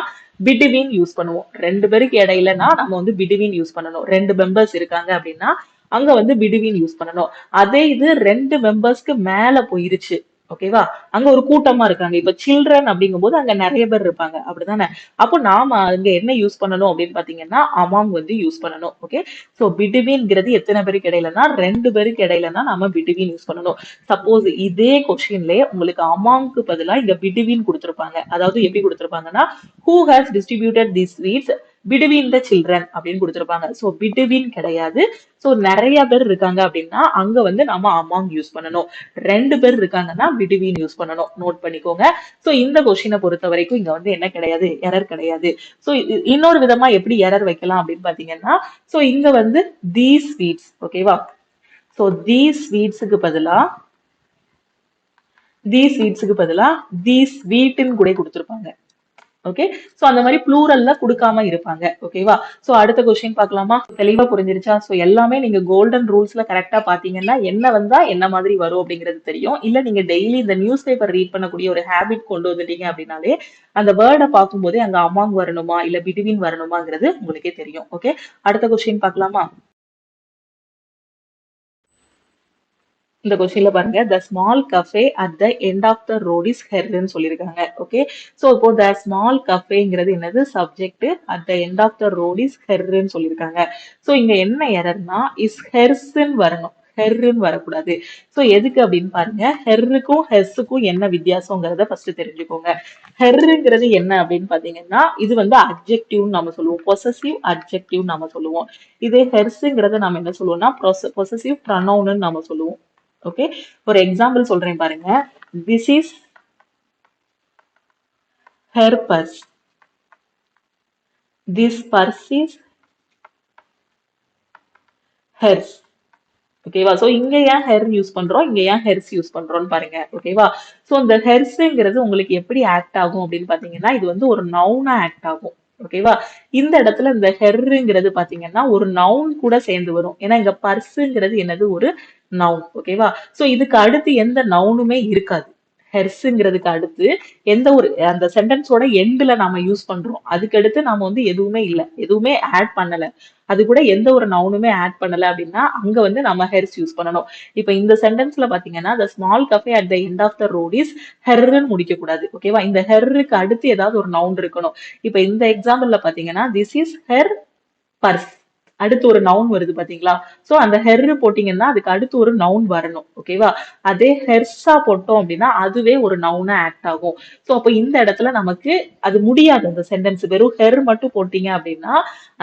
பிட்வீன் யூஸ் பண்ணுவோம். 2 பேருக்கு இடையிலனா நம்ம வந்து பிட்வீன் யூஸ் பண்ணணும். 2 மெம்பர்ஸ் இருக்காங்க அப்படின்னா அங்க வந்து பிட்வீன் யூஸ் பண்ணணும். அதே இது 2 மெம்பர்ஸ்க்கு மேல போயிருச்சு. ஓகேவா? அங்க ஒரு கூட்டமா இருக்காங்க. இப்ப சில்ட்ரன் அப்படிங்கும் போது அங்க நிறைய பேர் இருப்பாங்க. அப்படிதானே? அப்போ நாம அங்க என்ன யூஸ் பண்ணணும் அப்படின்னு பாத்தீங்கன்னா, அமாங் வந்து யூஸ் பண்ணணும். ஓகே, சோ பிட்வீன்ங்கிறது எத்தனை பேருக்கு இடையிலனா 2 பேருக்கு இடையிலனா நாம பிட்வீன் யூஸ் பண்ணணும். சப்போஸ் இதே கொஸ்டின்லயே உங்களுக்கு அமாங்க்கு பதிலா இங்க பிட்வீன் கொடுத்திருப்பாங்க. அதாவது எப்படி கொடுத்திருப்பாங்கன்னா, who has distributed the sweets between the children அப்படின்னு கொடுத்திருப்பாங்க. சோ பிட்வீன் கிடையாது. சோ நிறைய பேர் இருக்காங்க அப்படின்னா அங்க வந்து நாம அமாங் யூஸ் பண்ணணும். 2 பேர் இருக்காங்கன்னா பிட்வீன் யூஸ் பண்ணணும். நோட் பண்ணிக்கோங்க. சோ இந்த கொஸ்டினை பொறுத்த வரைக்கும் இங்க வந்து என்ன கிடையாது? எரர் கிடையாது. சோ இன்னொரு விதமா எப்படி எரர் வைக்கலாம் அப்படின்னு பாத்தீங்கன்னா, சோ இங்க வந்து தீஸ் ஸ்வீட்ஸ். ஓகேவா? சோ தீஸ் ஸ்வீட்ஸுக்கு பதிலா தீஸ் ஸ்வீட்னு கூட கொடுத்திருப்பாங்க. ஓகே, சோ அந்த மாதிரி ப்ளூரல்ல கொடுக்காம இருப்பாங்க. ஓகேவா? சோ அடுத்த கொஸ்டின் பார்க்கலாமா? தெளிவா புரிஞ்சிருச்சா? சோ எல்லாமே நீங்க கோல்டன் ரூல்ஸ்ல கரெக்டா பாத்தீங்கன்னா என்ன வந்தா என்ன மாதிரி வரும் அப்படிங்கிறது தெரியும். இல்ல நீங்க டெய்லி இந்த நியூஸ் பேப்பர் ரீட் பண்ணக்கூடிய ஒரு ஹேபிட் கொண்டு வந்துட்டீங்க அப்படின்னாலே அந்த வேர்டை பார்க்கும்போதே அங்க அமாங் வரணுமா இல்ல பிட்வீன் வரணுமாங்கிறது உங்களுக்கே தெரியும். ஓகே, அடுத்த கொஸ்டின் பார்க்கலாமா? இந்த கொஸ்டின்ல பாருங்க, the small cafe at the end of the road is ஹெர்ன்னு சொல்லியிருக்காங்க. ஓகே, சோ இப்போ த ஸ்மால் கஃபேங்கிறது என்னது? Subject. At the end of the road is ஹெர்ன்னு சொல்லியிருக்காங்க. சோ இங்க என்ன எரர்னா இஸ் ஹெர்ஸ்ன்னு வரணும். ஹெர்ன்னு வரக்கூடாது. சோ எதுக்கு அப்படின்னு பாருங்க, ஹெர்ருக்கும் ஹெஸ்ஸுக்கும் என்ன வித்தியாசங்கிறத ஃபர்ஸ்ட் தெரிஞ்சுக்கோங்க. ஹெர்ங்கிறது என்ன அப்படின்னு பாத்தீங்கன்னா, இது வந்து அட்ஜெக்டிவ் நம்ம சொல்லுவோம், பொசசிவ் அட்ஜெக்டிவ் நம்ம சொல்லுவோம். இதே ஹெர்ஸுங்கிறத நம்ம என்ன சொல்லுவோம்னா பொசசிவ் ப்ரொனவுன்னு நம்ம சொல்லுவோம். ஓகே, ஒரு எக்ஸாம்பிள் சொல்றேன் பாருங்க. This is her purse, this purse is hertz. ஓகேவா? சோ இங்க ஏன் ஹெர் யூஸ் பண்றோம், இங்க ஏன் ஹெர்ஸ் யூஸ் பண்றோம்னு பாருங்க. ஓகேவா? சோ இந்த ஹெர்ஸ்ங்கிறது உங்களுக்கு எப்படி ஆக்ட் ஆகும் அப்படின்னு பாத்தீங்கன்னா, இது வந்து ஒரு நவுனா ஆக்ட் ஆகும். ஓகேவா? இந்த இடத்துல இந்த ஹெர்ங்கிறது பாத்தீங்கன்னா ஒரு நவுன் கூட சேர்ந்து வரும். ஏன்னா இங்க பர்ஸுங்கிறது என்னது, ஒரு நவுன். ஓகேவா? சோ இதுக்கு அடுத்து எந்த நவுனுமே இருக்காது. ஹெர்ஸ்ங்கிறதுக்கு அடுத்து எந்த ஒரு அந்த சென்டென்ஸோட எண்ட்ல நாம யூஸ் பண்றோம், அதுக்கு அடுத்து நாம வந்து எதுவுமே இல்ல, எதுவுமே ஆட் பண்ணல, அது கூட எந்த ஒரு நவுனுமே ஆட் பண்ணல அப்படின்னா அங்க வந்து நம்ம ஹெர்ஸ் யூஸ் பண்ணணும். இப்ப இந்த சென்டென்ஸ்ல பாத்தீங்கன்னா the small cafe at the end of the road is ஹெர்ன்னு முடிக்க கூடாது. ஓகேவா? இந்த ஹெர்ருக்கு அடுத்து ஏதாவது ஒரு நவுன் இருக்கணும். இப்ப இந்த எக்ஸாம்பிள்ல பாத்தீங்கன்னா this is her purse, அடுத்து ஒரு நவுன் வருது பாத்தீங்களா? சோ அந்த ஹெர் போட்டீங்கன்னா அதுக்கு அடுத்து ஒரு நவுன் வரணும். ஓகேவா? அதே ஹெர்ஸா போட்டோம் அப்படின்னா அதுவே ஒரு நவுனா ஆக்ட் ஆகும். சோ அப்ப இந்த இடத்துல நமக்கு அது முடியாது. அந்த சென்டென்ஸ் வெறும் ஹெர் மட்டும் போட்டீங்க அப்படின்னா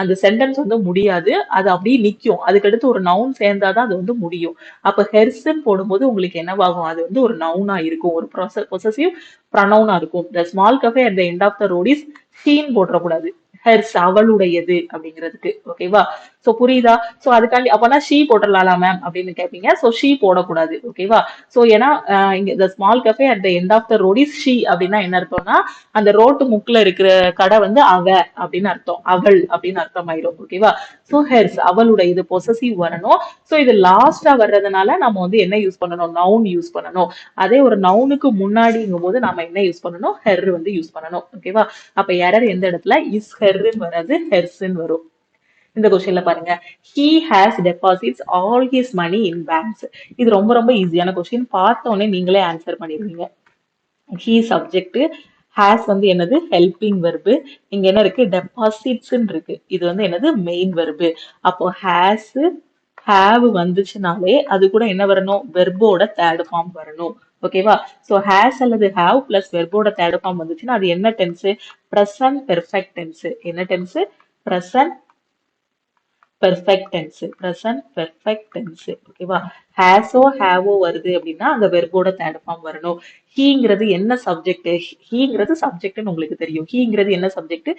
அந்த சென்டென்ஸ் வந்து முடியாது, அது அப்படியே நிக்கும். அதுக்கு அடுத்து ஒரு நவுன் சேர்ந்தாதான் அது வந்து முடியும். அப்ப ஹெர்ஸ்ன்னு போடும்போது உங்களுக்கு என்னவாகும், அது வந்து ஒரு நவுனா இருக்கும், ஒரு பொசசிவ் ப்ரொனவுனா இருக்கும். The small cafe at the end of the road is ஷீன்னு போட்டுறக்கூடாது, ஹெர்ஸ் அவளுடையது அப்படிங்கிறதுக்கு. ஓகேவா? சோ புரியுதா? சோ அதுக்காண்டி அப்பனா ஷீ போட்டுடலாம்ல மேம் அப்படின்னு கேட்பீங்க. சோ ஷீ போடக்கூடாது. ஓகேவா? சோ ஏன்னா இங்க the small cafe at the end of the road is she அப்படின்னா என்ன அர்த்தம்னா அந்த ரோட்டு முக்குல இருக்கிற கடை வந்து அவ அப்படின்னு அர்த்தம், அவள் அப்படின்னு அர்த்தம் ஆயிடும். ஓகேவா? சோ ஹெர்ஸ் அவளுடைய, இது பொசசிவ் வரணும். சோ இது லாஸ்டா வர்றதுனால நம்ம வந்து என்ன யூஸ் பண்ணணும், நவுன் யூஸ் பண்ணணும். அதே ஒரு நவுனுக்கு முன்னாடிங்கும் போது நாம என்ன யூஸ் பண்ணணும், ஹெர் வந்து யூஸ் பண்ணணும். ஓகேவா? அப்ப எரர் எந்த இடத்துல, இஸ் ஹெர்ன்னு வராது, ஹெர்ஸ்ன்னு வரும். இந்த கொஸ்டின்ல பாருங்க, he has deposits all his money in banks. இது ரொம்ப ரொம்ப ஈஸியான கொஸ்டின், பார்த்த உடனே நீங்களே ஆன்சர் பண்ணிடுவீங்க. he சப்ஜெக்ட், has வந்து என்னது, ஹெல்பிங் வெர்பு. இங்க என்ன இருக்கு, டெபாசிட்ஸ் இருக்கு, இது வந்து என்னது, மெயின் வெர்பு. அப்போ has have வந்துச்சுனாலே அது கூட என்ன வரணும், வெர்போட தேர்ட் ஃபார்ம் வரணும். ஓகேவா? சோ has அல்லது have பிளஸ் வெர்போட தேர்ட் ஃபார்ம் வந்துச்சுன்னா அது என்ன டென்ஸ், பிரசன்ட் பெர்ஃபெக்ட் டென்ஸ். என்ன tense, present perfect tense, present perfect tense. ஓகேவா? ஹேஸோ ஹேவோ வருது அப்படின்னா அந்த வெர்போட தேர்ட் ஃபார்ம் வரணும். ஹீங்கிறது என்ன சப்ஜெக்ட், ஹீங்கிறது சப்ஜெக்ட்னு உங்களுக்கு தெரியும். ஹீங்கிறது என்ன சப்ஜெக்ட்,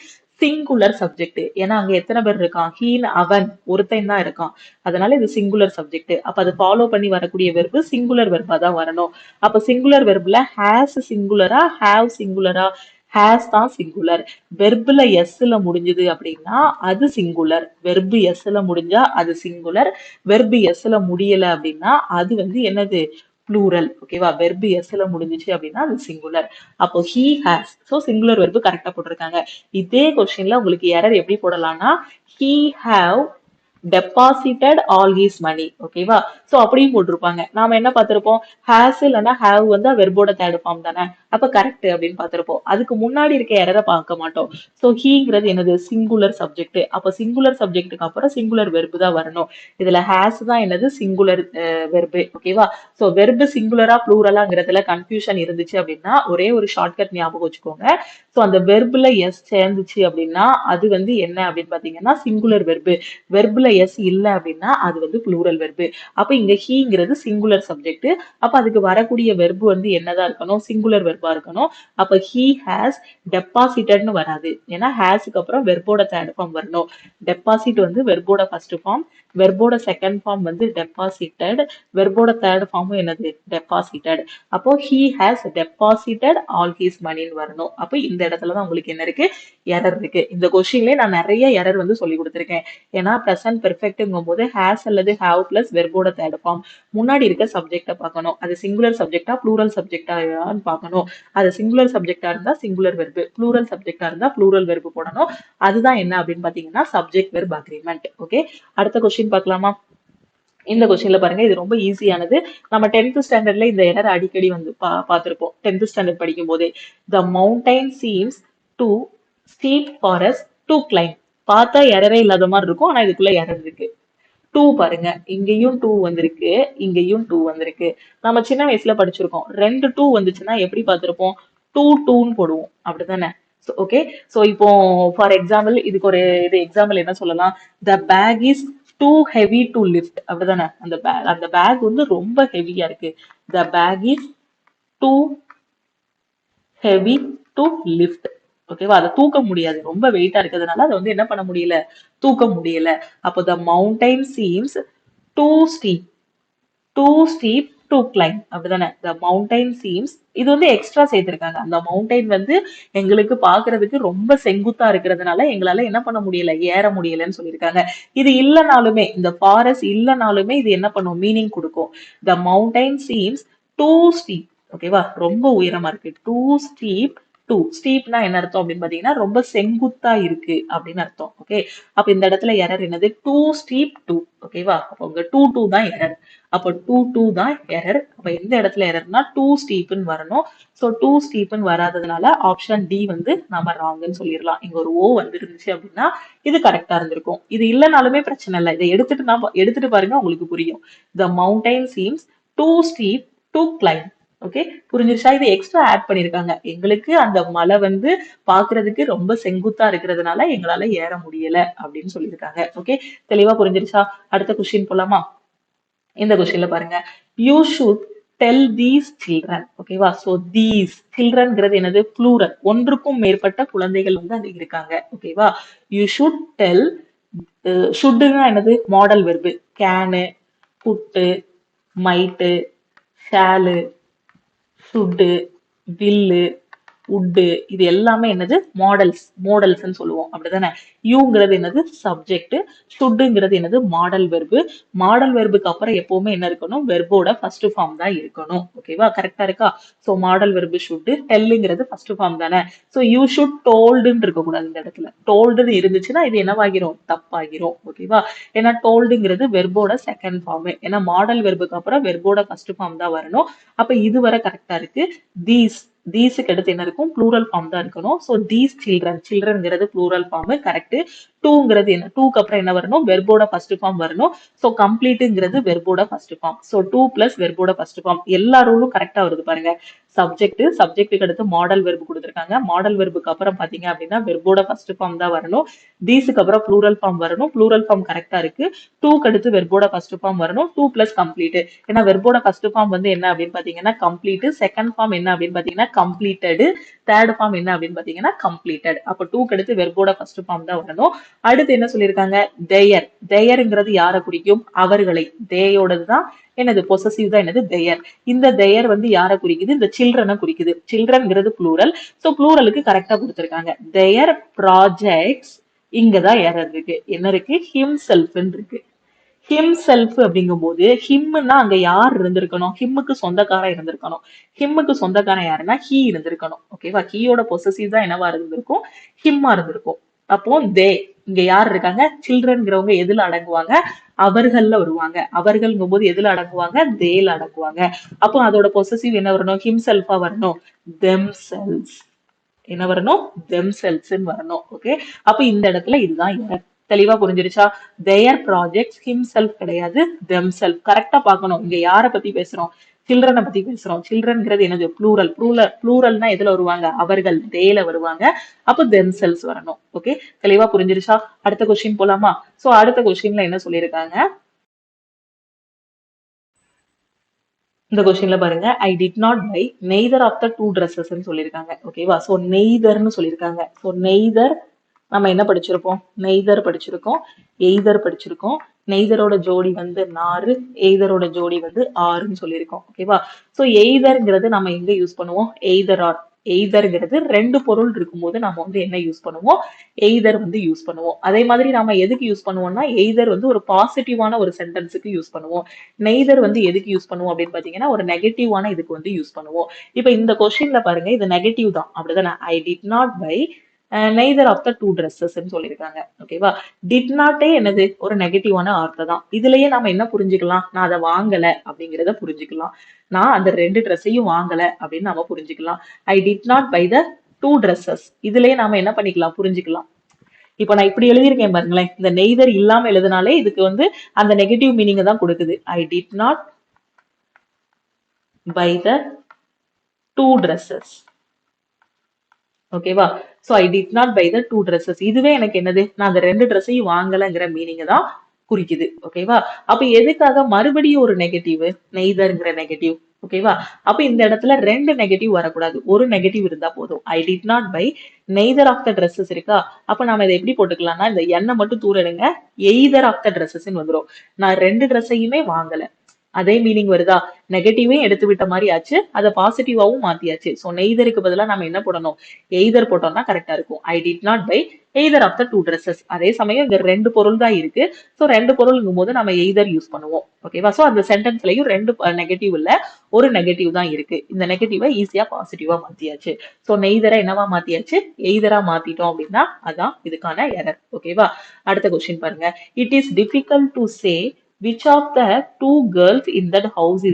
சிங்குலர் சப்ஜெக்ட். ஏன்னா அங்க எத்தனை பேர் இருக்கான், ஹீன் அவன் ஒருத்தன் தான் இருக்கான், அதனால இது சிங்குலர் சப்ஜெக்ட். அப்ப அது ஃபாலோ பண்ணி வரக்கூடிய வெர்பு சிங்குலர் வெர்பா தான் வரணும். அப்ப சிங்குலர் வெர்புல ஹேஸ் சிங்குலரா, ஹேவ் சிங்குலரா, ஹேஸ் தான் சிங்குலர். வெர்புல எஸ்ல முடிஞ்சது அப்படின்னா அது சிங்குலர், வெர்பு எஸ்ல முடிஞ்சா அது சிங்குலர், வெர்பு எஸ்ல முடியல அப்படின்னா அது வந்து என்னது, ப்ளூரல். ஓகேவா? வெர்பு எஸ்ல முடிஞ்சிச்சு அப்படின்னா அது சிங்குலர். அப்போ he has, so singular verb கரெக்டா போட்டிருக்காங்க. இதே கொஸ்டின்ல உங்களுக்கு எரர் எப்படி போடலாம்னா, he have deposited all his money. ஓகேவா? சோ அப்படியும் போட்டிருப்பாங்க. நாம என்ன பார்த்திருப்போம், ஹேஸ் இல்லைன்னா ஹேவ் வந்து வெர்போட தேர்ட் ஃபார்ம் தானே, அப்ப கரெக்ட் அப்படின்னு பார்த்திருப்போம். அதுக்கு முன்னாடி இருக்க எரரை பார்க்க மாட்டோம். சோ ஹீங்கிறது என்னது, சிங்குலர் சப்ஜெக்ட். அப்ப சிங்குலர் சப்ஜெக்ட்டுக்கு அப்புறம் சிங்குலர் வெர்பு தான் வரணும். இதுல ஹேஸ் தான் என்னது, சிங்குலர் வெர்பு. ஓகேவா? சோ வெர்பு சிங்குலரா ப்ளூரலாங்கிறதுல கன்ஃபியூஷன் இருந்துச்சு அப்படின்னா ஒரே ஒரு ஷார்ட்கட் ஞாபகம் வச்சுக்கோங்க. சோ அந்த வெர்புல எஸ் சேர்ந்துச்சு அப்படின்னா அது வந்து என்ன அப்படின்னு பாத்தீங்கன்னா சிங்குலர் வெர்பு. வெர்புல எஸ் இல்ல அப்படின்னா அது வந்து ப்ளூரல் வெர்பு. அப்ப இங்க ஹீங்கிறது சிங்குலர் சப்ஜெக்ட். அப்ப அதுக்கு வரக்கூடிய வெர்பு வந்து என்னதான் இருக்கணும், சிங்குலர் வெர்பா இருக்கணும். அப்ப ஹீ ஹேஸ் டெபாசிட்டட்னு வராது, ஏன்னா ஹேஸ்க்கு அப்புறம் வெர்போட தேர்ட் ஃபார்ம் வரணும். டெபாசிட் வந்து வெர்போட ஃபர்ஸ்ட் ஃபார்ம், வெர்போட செகண்ட் ஃபார்ம் வந்து டெபாசிட்டட், வெர்போட தேர்ட் ஃபார்மும் என்னது, டெபாசிட்டட். அப்போ he has deposited all he's மணின்னு வரணும். அப்போ இந்த இடத்துலதான் உங்களுக்கு என்ன இருக்கு, எரர் இருக்கு. இந்த கொஸ்டின்லயே நான் நிறைய எரர் வந்து சொல்லி கொடுத்துருக்கேன். ஏன்னா பிரசன்ட் பெர்ஃபெக்ட்ங்கும் போது ஹேஸ் அல்லது ஹேவ் பிளஸ் வெர்போட தேர்ட் ஃபார்ம், முன்னாடி இருக்க சப்ஜெக்ட பார்க்கணும், அது சிங்குலர் சப்ஜெக்டா ப்ளூரல் சப்ஜெக்டான்னு பார்க்கணும். அது சிங்குலர் சப்ஜெக்டா இருந்தா சிங்குலர் வெர்பு, ப்ளூரல் சப்ஜெக்டா இருந்தா ப்ளூரல் வெர்பு போடணும். அதுதான் என்ன அப்படின்னு பாத்தீங்கன்னா சப்ஜெக்ட் வெர்ப் அக்ரிமெண்ட். ஓகே, அடுத்த கொஸ்டின் பார்க்கலாமா? இந்த கொஸ்டின்ல பாருங்க, இது ரொம்ப ஈஸியானது. நம்ம 10th ஸ்டாண்டர்ட்ல இந்த எரர் அடிக்கடி வந்து பார்த்திருப்போம். 10th ஸ்டாண்டர்ட் படிக்கும் போதே, த mountain seems to steep for us to claim. பார்த்தா எரரே இல்லாத மாதிரி இருக்கும், ஆனா இதுக்குள்ள எரர் இருக்கு. டூ பாருங்க, இங்கேயும் டூ வந்திருக்கு, இங்கேயும் டூ வந்திருக்கு. நம்ம சின்ன வயசுல படிச்சிருக்கோம், ரெண்டு டூ வந்துச்சுன்னா எப்படி பார்த்திருப்போம்? டூ டூன்னு போடுவோம், அப்படிதானே? ஓகே. ஸோ இப்போ ஃபார் எக்ஸாம்பிள் இதுக்கு ஒரு இது எக்ஸாம்பிள் என்ன சொல்லலாம்? The bag is too heavy to lift, அப்படிதானே? அந்த பேக் வந்து ரொம்ப ஹெவியா இருக்கு. The bag is too heavy to lift. ஓகேவா? அதை தூக்க முடியாது, ரொம்ப வெயிட்டா இருக்கிறதுனால அதை வந்து என்ன பண்ண முடியல, தூக்க முடியல. அப்போ the mountain seems too steep, too steep to climb, அப்படிதானே? த மவுண்டைன் சீம்ஸ், இது வந்து எக்ஸ்ட்ரா சேர்த்திருக்காங்க. அந்த மவுண்டைன் வந்து எங்களுக்கு பாக்குறதுக்கு ரொம்ப செங்குத்தா இருக்கிறதுனால எங்களால என்ன பண்ண முடியல, ஏற முடியலன்னு சொல்லியிருக்காங்க. இது இல்லைனாலுமே, இந்த ஃபாரஸ்ட் இல்லைனாலுமே இது என்ன பண்ணும், மீனிங் கொடுக்கும். The mountain seems too steep. ஓகேவா? ரொம்ப உயரமா இருக்கு. Two steep. டூ ஸ்டீப்னா என்ன அர்த்தம் அப்படின்னு பாத்தீங்கன்னா ரொம்ப செங்குத்தா இருக்கு அப்படின்னு அர்த்தம். ஓகே. அப்ப இந்த இடத்துல எரர் என்னது, டூ ஸ்டீப் டூ. ஓகேவா? அப்ப உங்க டூ டூ தான் எரர். அப்போ டூ டூ தான் எரர். அப்ப எந்த இடத்துல எரர்னா டூ ஸ்டீப்னு வரணும். ஸோ டூ ஸ்டீப்னு வராததுனால ஆப்ஷன் டி வந்து நம்ம ராங்குன்னு சொல்லிடலாம். இங்க ஒரு ஓ வந்து இருந்துச்சு அப்படின்னா இது கரெக்டா இருந்திருக்கும். இது இல்லைனாலுமே பிரச்சனை இல்லை, இதை எடுத்துட்டு பாருங்க, உங்களுக்கு புரியும். The mountain seems too steep to climb. Okay, புரிஞ்சிருச்சா? இது எக்ஸ்ட்ரா ஆட் பண்ணிருக்காங்க. எங்களுக்கு அந்த மலை வந்து பாக்குறதுக்கு ரொம்ப செங்குத்தா இருக்கிறதுனால எங்களால ஏற முடியல அப்படின்னு சொல்லியிருக்காங்க. ஓகே, தெளிவா புரிஞ்சிருச்சா? அடுத்த கொஸ்டின் போலாமா? இந்த கொஸ்டின்ல பாருங்க, you should del these children. ஓகேவா? சோ தீஸ் சில்ட்ரன்ங்கிறது என்னது, ப்ளூரல், ஒன்றுக்கும் மேற்பட்ட குழந்தைகள் வந்து அது இருக்காங்க. ஓகேவா? யூ ஷுட் டெல், ஷுட்னா என்னது, மாடல் வெர்பு. கேனு, புட்டு, மைட்டு, ஷாலு, சுட்டு, வில்லு, உட்டு, இது எல்லாமே என்னது, மாடல்ஸ். மாடல்ஸ்ன்னு சொல்லுவோம், அப்படிதானே? யூங்கிறது என்னது, சப்ஜெக்ட். ஷுட்டுங்கிறது என்னது, மாடல் வெர்பு. மாடல் வெர்புக்கு அப்புறம் எப்பவுமே என்ன இருக்கணும், வெர்போட ஃபர்ஸ்ட் ஃபார்ம் தான் இருக்கணும். ஓகேவா? கரெக்டா இருக்கா? சோ மாடல் வெர்பு ஷுட், டெல்லுங்கிறது ஃபர்ஸ்ட் ஃபார்ம் தானே? சோ யூ ஷுட் டோல்டுன்னு இருக்க கூடாது இந்த இடத்துல. டோல்டுன்னு இருந்துச்சுன்னா இது என்னவாகிரும், தப்பாகிரும். ஓகேவா? ஏன்னா டோல்டுங்கிறது வெர்போட செகண்ட் ஃபார்ம். ஏன்னா மாடல் வெர்புக்கு அப்புறம் வெர்போட ஃபர்ஸ்ட் ஃபார்ம் தான் வரணும். அப்ப இதுவரை கரெக்டா இருக்கு. தீஸ், தீஸுக்கு அடுத்து என்ன இருக்கும், ப்ளூரல் ஃபார்ம் தான் இருக்கணும். ஸோ தீஸ் சில்ட்ரன், சில்ட்ரன்ங்கிறது ப்ளூரல் ஃபார்ம், கரெக்ட். டூங்கிறது என்ன, டூக்கு அப்புறம் என்ன வரணும், வெர்போட ஃபர்ஸ்ட் ஃபார்ம் வரணும். ஸோ கம்ப்ளீட்டுங்கிறது வெர்போட first form. So to plus வெர்போட ஃபர்ஸ்ட் ஃபார்ம். எல்லா ரூலும் கரெக்டா வருது பாருங்க. சப்ஜெக்ட், சப்ஜெக்ட்டுக்கு அடுத்து மாடல் வெர்பு கொடுத்துருக்காங்க. மாடல் வெர்புக்கு அப்புறம் பாத்தீங்க அப்படின்னா வெர்போட ஃபர்ஸ்ட் ஃபார்ம் தான் வரணும். தீஸுக்கு அப்புறம் ப்ளூரல் ஃபார்ம் வரணும். ப்ளூரல் ஃபார்ம் கரெக்டா இருக்கு. டூக்கு அடுத்து வெர்போட ஃபர்ஸ்ட் ஃபார்ம் வரணும். To plus complete. ஏன்னா வெர்போட ஃபர்ஸ்ட் ஃபார்ம் வந்து என்ன அப்படின்னு பாத்தீங்கன்னா கம்ப்ளீட். செகண்ட் ஃபார்ம் என்ன அப்படின்னு பாத்தீங்கன்னா கம்ப்ளீட்டடு. தேர்ட் ஃபார்ம் என்ன அப்படின்னு பாத்தீங்கன்னா கம்ப்ளீட்டட். அப்ப டூக்கு அடுத்து வெர்போட ஃபர்ஸ்ட் ஃபார்ம் தான் வரணும். அடுத்து என்ன சொல்லியிருக்காங்க, தேயர். தேயர்ங்கிறது யாரை குறிக்கும், அவர்களை. தேயோடது தான் என்னது, பொசசிவ் தான் என்னது, தேயர். இந்த தேயர் வந்து யாரை குறிக்குது, இந்த சில்ட்ரனை குறிக்குது. சில்ட்ரன்ங்கிறது ப்ளூரல். சோ ப்ளூரலுக்கு கரெக்டா கொடுத்திருக்காங்க. Their projects. இங்கதான் எரர் இருக்கு. என்ன இருக்கு, ஹிம் செல்ஃப்னு இருக்கு. ஹிம் செல்ஃப் அப்படிங்கும் போது ஹிம்னா அங்க யார் இருந்திருக்கணும், ஹிம்முக்கு சொந்தக்காரன் இருந்திருக்கணும். ஹிம்முக்கு சொந்தக்காரன் யாருன்னா ஹீ இருந்திருக்கணும். ஓகேவா? ஹீயோட பொசசிவ் தான் என்னவா இருந்திருக்கும், ஹிம்மா இருந்திருக்கும். அப்போ தே, இங்க யார் இருக்காங்க, சில்ட்ரன்ங்கிறவங்க எதுல அடங்குவாங்க, அவர்கள்ல வருவாங்க. அவர்கள்ங்கும் போது எதுல அடங்குவாங்க, தேல அடங்குவாங்க. அப்போ அதோட பொசசிவ் என்ன வரணும், ஹிம் செல்ஃபா வரணும், தெம் செல்ஸ். என்ன வரணும், தெம் செல்ஸ்ன்னு வரணும். ஓகே. அப்ப இந்த இடத்துல இதுதான் error. தெளிவா புரிஞ்சிருச்சா? their projects himself கிடையாது, themself. கரெக்டா பார்க்கணும், இங்க யார பத்தி பேசுறோம், சில்ட்ரனை பத்தி பேசுறோம். சில்ட்ரன்ங்கிறது என்னது, ப்ளூரல். ப்ளூரல்னா எதுல வருவாங்க, அவர்கள், தேல வருவாங்க. அப்ப themselves வரணும். ஓகே, தெளிவா புரிஞ்சிருச்சா? அடுத்த கொஸ்டின் போலாமா? சோ அடுத்த கொஸ்டின்ல என்ன சொல்லியிருக்காங்க, இந்த கொஸ்டின்ல பாருங்க, I did not buy neither of the two dresses சொல்லியிருக்காங்க. ஓகேவா? ஸோ நெய்தர்னு சொல்லியிருக்காங்க. ஸோ நெய்தர் நம்ம என்ன படிச்சிருப்போம், நெய்தர் படிச்சிருக்கோம், எய்தர் படிச்சிருக்கோம். நெய்தரோட ஜோடி வந்து நாறு, எய்தரோட ஜோடி வந்து ஆறுன்னு சொல்லியிருக்கோம். ஓகேவா? ஸோ எய்தர்ங்கிறது நம்ம எங்க யூஸ் பண்ணுவோம், எய்தர் ஆர். எய்தர்ங்கிறது ரெண்டு பொருள் இருக்கும்போது நம்ம வந்து என்ன யூஸ் பண்ணுவோம், எய்தர் வந்து யூஸ் பண்ணுவோம். அதே மாதிரி நாம எதுக்கு யூஸ் பண்ணுவோம்னா எய்தர் வந்து ஒரு பாசிட்டிவான ஒரு சென்டென்ஸுக்கு யூஸ் பண்ணுவோம். நெய்தர் வந்து எதுக்கு யூஸ் பண்ணுவோம் அப்படின்னு பாத்தீங்கன்னா ஒரு நெகட்டிவான இதுக்கு வந்து யூஸ் பண்ணுவோம். இப்ப இந்த கொஸ்டின்ல பாருங்க, இது நெகட்டிவ் தான், அப்படிதானே? I did not buy neither of the two dresses சொல்லியிருக்காங்க. ஓகேவா? டிட் நாட்டே என்னது, ஒரு நெகட்டிவான வார்த்தை தான். இதுலயே நாம என்ன புரிஞ்சுக்கலாம், நான் அதை வாங்கல அப்படிங்கிறத புரிஞ்சுக்கலாம். நான் அந்த ரெண்டு ட்ரெஸ்ஸையும் வாங்கல அப்படின்னு நம்ம புரிஞ்சுக்கலாம். I did not buy the two dresses, இதுலயே நாம என்ன பண்ணிக்கலாம், புரிஞ்சுக்கலாம். இப்போ நான் இப்படி எழுதியிருக்கேன் பாருங்களேன், இந்த நெய்தர் இல்லாம எழுதினாலே இதுக்கு வந்து அந்த நெகட்டிவ் மீனிங் தான் கொடுக்குது. I did not buy the two dresses. ஓகேவா? So I did not buy the two dresses. இதுவே எனக்கு என்னது, நான் அந்த ரெண்டு ட்ரெஸ்ஸையும் வாங்கலைங்கிற மீனிங் தான் குறிக்குது. ஓகேவா? அப்ப எதுக்காக மறுபடியும் ஒரு நெகட்டிவ், நெய்தர்ங்கிற நெகட்டிவ். ஓகேவா? அப்ப இந்த இடத்துல ரெண்டு நெகட்டிவ் வரக்கூடாது, ஒரு நெகட்டிவ் இருந்தா போதும். I did not buy neither of the dresses இருக்கா, அப்ப நாம இதை எப்படி போட்டுக்கலாம்னா, இந்த எண்ணை மட்டும் தூர எடுங்க, எய்தர் ஆஃப் த ட்ரெஸ்ஸஸ் வந்துடும். நான் ரெண்டு ட்ரெஸ்ஸையுமே வாங்கல, அதே மீனிங் வருதா? நெகட்டிவையும் எடுத்து விட்ட மாதிரி ஆச்சு, அதை பாசிட்டிவாவும் மாத்தியாச்சு. சோ நெய்தருக்கு பதிலா நம்ம என்ன போடணும், எய்தர் போட்டோம்னா கரெக்டா இருக்கும். I did not buy either of the two dresses. அதே சமயம் இந்த ரெண்டு பொருள் தான் இருக்கு. சோ ரெண்டு பொருள்ங்கும் போது நம்ம எய்தர் யூஸ் பண்ணுவோம். ஓகேவா? சோ அந்த சென்டென்ஸ்லயும் ரெண்டு நெகட்டிவ் இல்ல, ஒரு நெகட்டிவ் தான் இருக்கு. இந்த நெகட்டிவை ஈஸியா பாசிட்டிவா மாத்தியாச்சு. சோ நெய்தரை என்னவா மாத்தியாச்சு, எய்தரா மாத்திட்டோம் அப்படின்னா அதான் இதுக்கான எரர். ஓகேவா? அடுத்த கொஸ்டின் பாருங்க. It is difficult to say which of the two girls in that house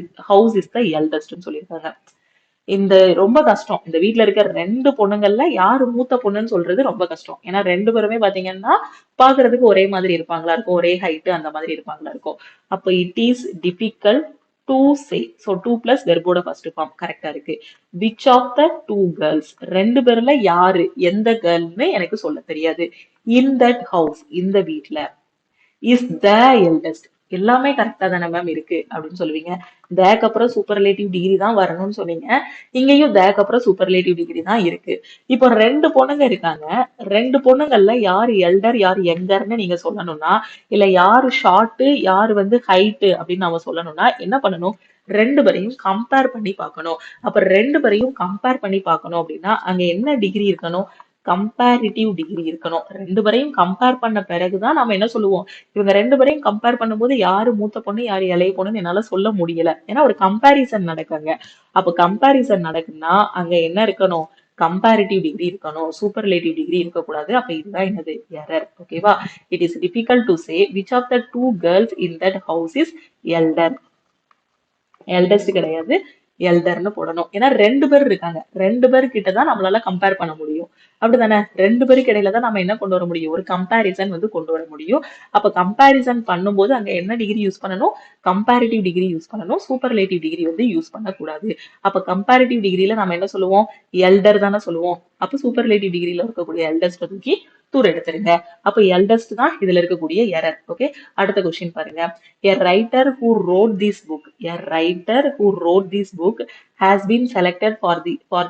is the eldest ன்னு சொல்லியிருக்காங்க. இந்த ரொம்ப கஷ்டம். இந்த வீட்ல இருக்க ரெண்டு பொண்ணுங்கள்ல யாரு மூத்த பொண்ணுன்னு சொல்றது ரொம்ப கஷ்டம். ஏன்னா ரெண்டு பேருமே பாத்தீங்கன்னா பாக்குறதுக்கு ஒரே மாதிரி இருப்பாங்களா இருக்கும், ஒரே ஹைட் அந்த மாதிரி இருப்பாங்களா இருக்கும். அப்ப it is difficult to say. So to plus வெர்போட ஃபர்ஸ்ட் ஃபார்ம் கரெக்டா இருக்கு. Which of the two girls, ரெண்டு பேர்ல யாரு, எந்த கேர்ள்னு எனக்கு சொல்ல தெரியாது. இன் தட் ஹவுஸ், இந்த வீட்ல. இஸ் த எல்டஸ்ட், எல்லாமே கரெக்டா தானே மேம் இருக்கு அப்படின்னு சொல்லுவீங்க. தேக்கு அப்புறம் சூப்பர்லேட்டிவ் டிகிரி தான் வரணும்னு சொன்னீங்க, இங்கேயும் தேக்கு அப்புறம் சூப்பர்லேட்டிவ் டிகிரி தான் இருக்கு. இப்போ ரெண்டு பொண்ணுங்க இருக்காங்க, ரெண்டு பொண்ணுங்கள்ல யாரு எல்டர் யாரு யங்கர்னு நீங்க சொல்லணும்னா, இல்ல யாரு ஷார்ட் யாரு வந்து ஹைட்டு அப்படின்னு நம்ம சொல்லணும்னா என்ன பண்ணணும், ரெண்டு பேரையும் கம்பேர் பண்ணி பார்க்கணும். அப்ப ரெண்டு பேரையும் கம்பேர் பண்ணி பார்க்கணும் அப்படின்னா அங்க என்ன டிகிரி இருக்கணும், கம்பேரிட்டிவ் டிகிரி இருக்கணும். ரெண்டு பேரையும் கம்பேர் பண்ண பிறகுதான் நம்ம என்ன சொல்லுவோம், இவங்க ரெண்டு பேரையும் கம்பேர் பண்ணும்போது யாரு மூத்த பொண்ணு யாரு இளைய பொண்ணுன்னு என்னால சொல்ல முடியல. ஏன்னா ஒரு கம்பேரிசன் நடக்குங்க. அப்ப கம்பேரிசன் நடக்குன்னா அங்க என்ன இருக்கணும், கம்பேரிட்டிவ் டிகிரி இருக்கணும், சூப்பர்லேட்டிவ் டிகிரி இருக்கக்கூடாது. அப்ப இதுதான் என்னது, எரர். ஓகேவா? It is difficult to say which of the two girls in that house is elder. Eldest கிடையாது, எல்டர்னு போடணும். ஏன்னா ரெண்டு பேர் இருக்காங்க, ரெண்டு பேர் கிட்ட தான் நம்மளால கம்பேர் பண்ண முடியும். அப்படிதானே? ரெண்டு பேருக்கு இடையில தான் நம்ம என்ன கொண்டு வர முடியும், ஒரு கம்பேரிசன் வந்து கொண்டு வர முடியும். அப்ப கம்பேரிசன் பண்ணும்போது அங்க என்ன டிகிரி யூஸ் பண்ணணும், கம்பேரிட்டிவ் டிகிரி யூஸ் பண்ணணும், சூப்பர்லேட்டிவ் டிகிரி வந்து யூஸ் பண்ணக்கூடாது. அப்ப கம்பேரிட்டிவ் டிகிரியில நம்ம என்ன சொல்லுவோம், எல்டர் தானே சொல்லுவோம். அப்ப சூப்பர்லேட்டிவ் டிகிரியில இருக்கக்கூடிய எல்டஸ்ட் தூக்கி தூர எடுத்துருங்க. அப்ப எல்டஸ்ட் தான் இதுல இருக்கக்கூடிய எரர். ஓகே, அடுத்த கொஸ்டின் பாருங்க. A writer who wrote this book, a writer who wrote this book has been selected for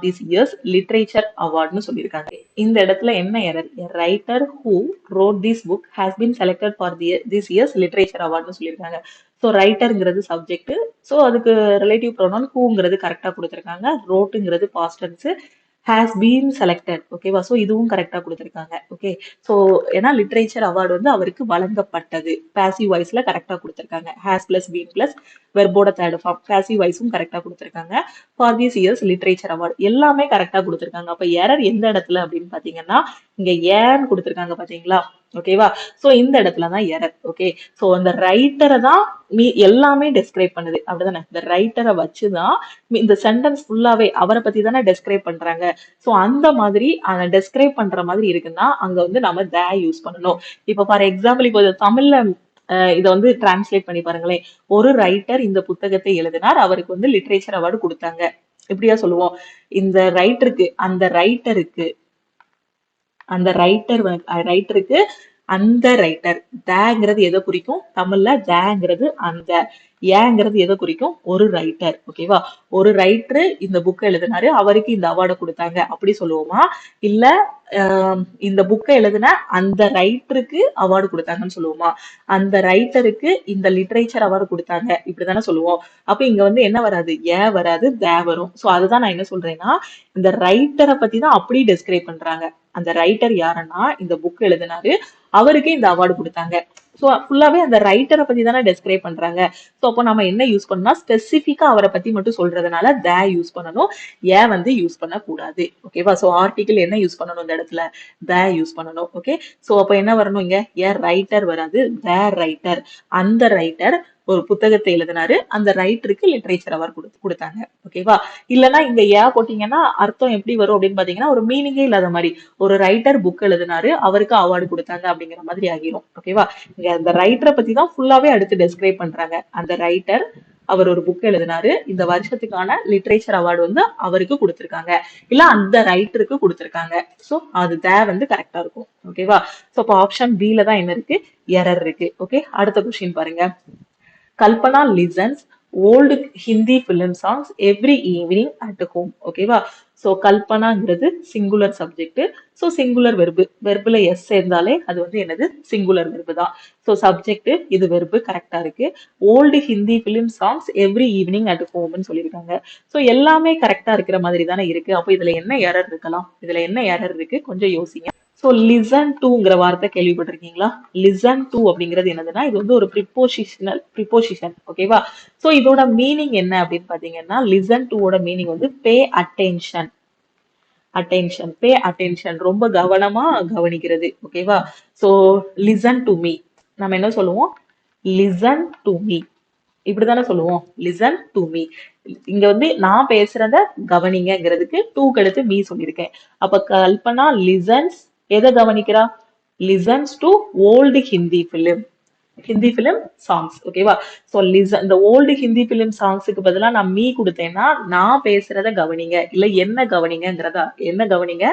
this year's literature award னு சொல்லியிருக்காங்க. இந்த இடத்துல என்ன error, a writer who wrote this book has been selected for this year's literature award னு சொல்லியிருக்காங்க. So ரைட்டர்ங்கிறது subject, so அதுக்கு relative pronoun ஹூங்கிறது கரெக்டா கொடுத்துருக்காங்க, ரோட்டுங்கிறது past tense, has been selected. ஓகேவா? ஸோ இதுவும் கரெக்டா கொடுத்துருக்காங்க. ஓகே, ஸோ ஏன்னா லிட்ரேச்சர் அவார்டு வந்து அவருக்கு வழங்கப்பட்டது, பாசிவ் வாய்ஸ்ல கரெக்டா கொடுத்துருக்காங்க. ஹேஸ் பிளஸ் பீன் பிளஸ் வெர்போட தேர்ட் ஃபார்ம், பாசிவ் வாய்ஸும் கரெக்டா கொடுத்துருக்காங்க. For this year's literature award எல்லாமே கரெக்டா கொடுத்துருக்காங்க. அப்ப எரர் எந்த இடத்துல அப்படின்னு பாத்தீங்கன்னா இங்க ஏன்னு கொடுத்துருக்காங்க பாத்தீங்களா? ஓகேவா? சோ இந்த இடத்துல தான் எரர். ஓகே, சோ அந்த ரைட்டரை தான் எல்லாமே டெஸ்கிரைப் பண்ணுது, அப்படிதானே? இந்த ரைட்டரை வச்சுதான் இந்த சென்டென்ஸ் ஃபுல்லாவே அவரை பத்தி தானே டெஸ்கிரைப் பண்றாங்க. சோ அந்த மாதிரி டெஸ்கிரைப் பண்ற மாதிரி இருக்குன்னா அங்க வந்து நம்ம த யூஸ் பண்ணணும். இப்ப ஃபார் எக்ஸாம்பிள் இப்போ தமிழ்ல இதை வந்து டிரான்ஸ்லேட் பண்ணி பாருங்களேன். ஒரு ரைட்டர் இந்த புத்தகத்தை எழுதினார், அவருக்கு வந்து லிட்ரேச்சர் அவார்டு கொடுத்தாங்க, இப்படியா சொல்லுவோம். இந்த ரைட்டருக்கு அந்த ரைட்டருக்கு அந்த ரைட்டருக்கு அந்த ரைட்டர், தேங்கிறது எதை குறிக்கும், தமிழ்ல தேங்கிறது அந்த, ஏங்கிறது எதை குறிக்கும், ஒரு ரைட்டர். ஓகேவா? ஒரு ரைட்டரு இந்த புக்கை எழுதினாரு, அவருக்கு இந்த அவார்டை கொடுத்தாங்க அப்படி சொல்லுவோமா, இல்ல இந்த புக்கை எழுதின அந்த ரைட்டருக்கு அவார்டு கொடுத்தாங்கன்னு சொல்லுவோமா, அந்த ரைட்டருக்கு இந்த லிட்ரேச்சர் அவார்டு கொடுத்தாங்க இப்படிதானே சொல்லுவோம். அப்ப இங்க வந்து என்ன வராது, ஏன் வராது, தே வரும். சோ அதுதான் நான் என்ன சொல்றேன்னா இந்த ரைட்டரை பத்தி தான் அப்படி டெஸ்கிரைப் பண்றாங்க. அந்த ரைட்டர் யாருன்னா இந்த புக் எழுதினாரு, அவருக்கு இந்த அவார்டு கொடுத்தாங்க. ஸோ ஃபுல்லாவே அந்த ரைட்டரை பத்தி தானே டெஸ்கிரைப் பண்றாங்க. ஸோ அப்போ நம்ம என்ன யூஸ் பண்ணலாம், ஸ்பெசிஃபிக்கா அவரை பத்தி மட்டும் சொல்றதுனால த யூஸ் பண்ணணும், ஏன் வந்து யூஸ் பண்ணக்கூடாது. ஓகேவா? ஸோ ஆர்டிகிள் என்ன யூஸ் பண்ணணும் இந்த இடத்துல, த யூஸ் பண்ணணும். ஓகே, ஸோ அப்போ என்ன வரணும் இங்க, ஏ ரைட்டர் வராது, த ரைட்டர், அந்த ரைட்டர் ஒரு புத்தகத்தை எழுதினாரு, அந்த ரைட்டருக்கு லிட்ரேச்சர் அவார்ட் கொடுத்தாங்க. ஓகேவா? இல்லைன்னா இங்க போட்டீங்கன்னா அர்த்தம் எப்படி வரும் அப்படின்னு பாத்தீங்கன்னா ஒரு மீனிங்கே இல்லாத மாதிரி, ஒரு ரைட்டர் புக் எழுதினாரு, அவருக்கு அவார்டு கொடுத்தாங்க அப்படிங்கிற மாதிரி ஆகிரும். ஓகேவா? இங்க அந்த ரைட்டரை பத்தி தான் ஃபுல்லாவே அடுத்து டெஸ்கிரைப் பண்றாங்க. அந்த ரைட்டர் அவர் ஒரு புக் எழுதினாரு, இந்த வருஷத்துக்கான லிட்ரேச்சர் அவார்டு வந்து அவருக்கு கொடுத்திருக்காங்க, இல்ல அந்த ரைட்டருக்கு கொடுத்திருக்காங்க. சோ அது வந்து கரெக்டா இருக்கும். ஓகேவா? சோ அப்ப ஆப்ஷன் பில தான் என்ன இருக்கு, எரர் இருக்கு. ஓகே, அடுத்த கொஸ்டின் பாருங்க. Kalpana listens old Hindi film songs every evening at home. ஓகேவா? ஸோ கல்பனாங்கிறது singular subject. So singular verb, வெர்புல எஸ் சேர்ந்தாலே அது வந்து என்னது, சிங்குலர் வெர்பு தான். ஸோ சப்ஜெக்ட் இது வெர்பு கரெக்டா இருக்கு. Old Hindi film songs every evening at ஹோம்னு சொல்லியிருக்காங்க. ஸோ எல்லாமே கரெக்டா இருக்கிற மாதிரி தானே இருக்கு. அப்போ இதுல என்ன எரர் இருக்கலாம், இதுல என்ன எரர் இருக்கு கொஞ்சம் யோசிங்க. ஸோ லிசன் டுங்கிற வார்த்தை கேள்விப்பட்டிருக்கீங்களா? லிசன் டு அப்படிங்கிறது என்னதுன்னா இது வந்து ஒரு ப்ரிப்போசிஷன். ஓகேவா? ஸோ இதோட மீனிங் என்ன அப்படின்னு பாத்தீங்கன்னா லிசன் டுவோட மீனிங் வந்து பே அட்டென்ஷன். பே அட்டென்ஷன், ரொம்ப கவனமா கவனிக்கிறது. ஓகேவா? ஸோ லிசன் டு மீ, நம்ம என்ன சொல்லுவோம், லிசன் டு மீ, இப்படிதானே சொல்லுவோம், லிசன் டு மீ. இங்க வந்து நான் பேசுறத கவனிங்கிறதுக்கு டூக்கு அடுத்து மீ சொல்லியிருக்கேன். அப்ப கல்பனா லிசன்ஸ் எதை கவனிக்கிறா, listens to old Hindi film songs. ஓகேவா? ஸோ லிசன், இந்த ஓல்டு ஹிந்தி பிலிம் சாங்ஸுக்கு பதிலா நான் மீ கொடுத்தேன்னா நான் பேசுறத கவனிங்க, இல்ல என்ன கவனிங்கிறதா, என்ன கவனிங்க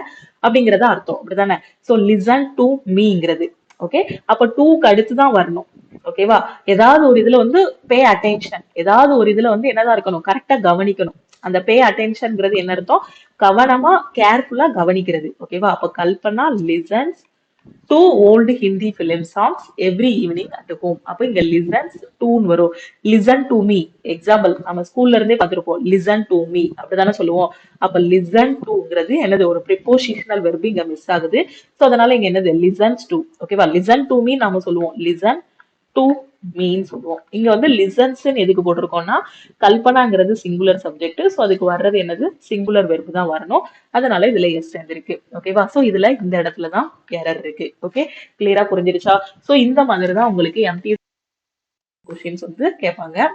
அப்படிங்கறத அர்த்தம். அப்படிதானே? ஸோ லிசன் டு மீங்கிறது. ஓகே, அப்ப டூக்கு அடுத்து தான் வரணும். ஓகேவா? ஏதாவது ஒரு இதுல வந்து பே அட்டென்ஷன், ஏதாவது ஒரு இதுல வந்து என்னதான் இருக்கணும், கரெக்டா கவனிக்கணும். அந்த பே அட்டென்ஷன்ங்கிறது என்ன அர்த்தம், கவனமா கேர்ஃபுல்லா கவனிக்கிறது. ஓகேவா? அப்ப Kalpana listens to old Hindi film songs every evening at home. அப்ப இங்க லிசன்ஸ் டூன்னு வரும். லிசன் டு மீ, எக்ஸாம்பிள் நம்ம ஸ்கூல்ல இருந்தே பார்த்திருப்போம், லிசன் டு மீ அப்படிதானே சொல்லுவோம். அப்ப லிசன் டுங்கிறது என்னது, ஒரு ப்ரிப்போசிஷனல் வெர்பு இங்க மிஸ் ஆகுது. சோ அதனால இங்க என்னது, லிசன்ஸ் டு. ஓகேவா? லிசன் டு மீ நாம சொல்லுவோம் லிசன் டு மீன் சொல்லுவோம். இங்க வந்து லிசன்ஸ் எதுக்கு போட்டிருக்கோம்னா கல்பனாங்கிறது சிங்குலர் சப்ஜெக்ட். சோ அதுக்கு வர்றது என்னது, சிங்குலர் வெர்பு தான் வரணும். அதனால இதுல எஸ் சேர்ந்திருக்கு. ஓகேவா? சோ இதுல இந்த இடத்துலதான் எரர் இருக்கு. ஓகே, கிளியரா புரிஞ்சிருச்சா? சோ இந்த மாதிரி தான் உங்களுக்கு எம்டி கொஸ்டின்ஸ் வந்து கேட்பாங்க.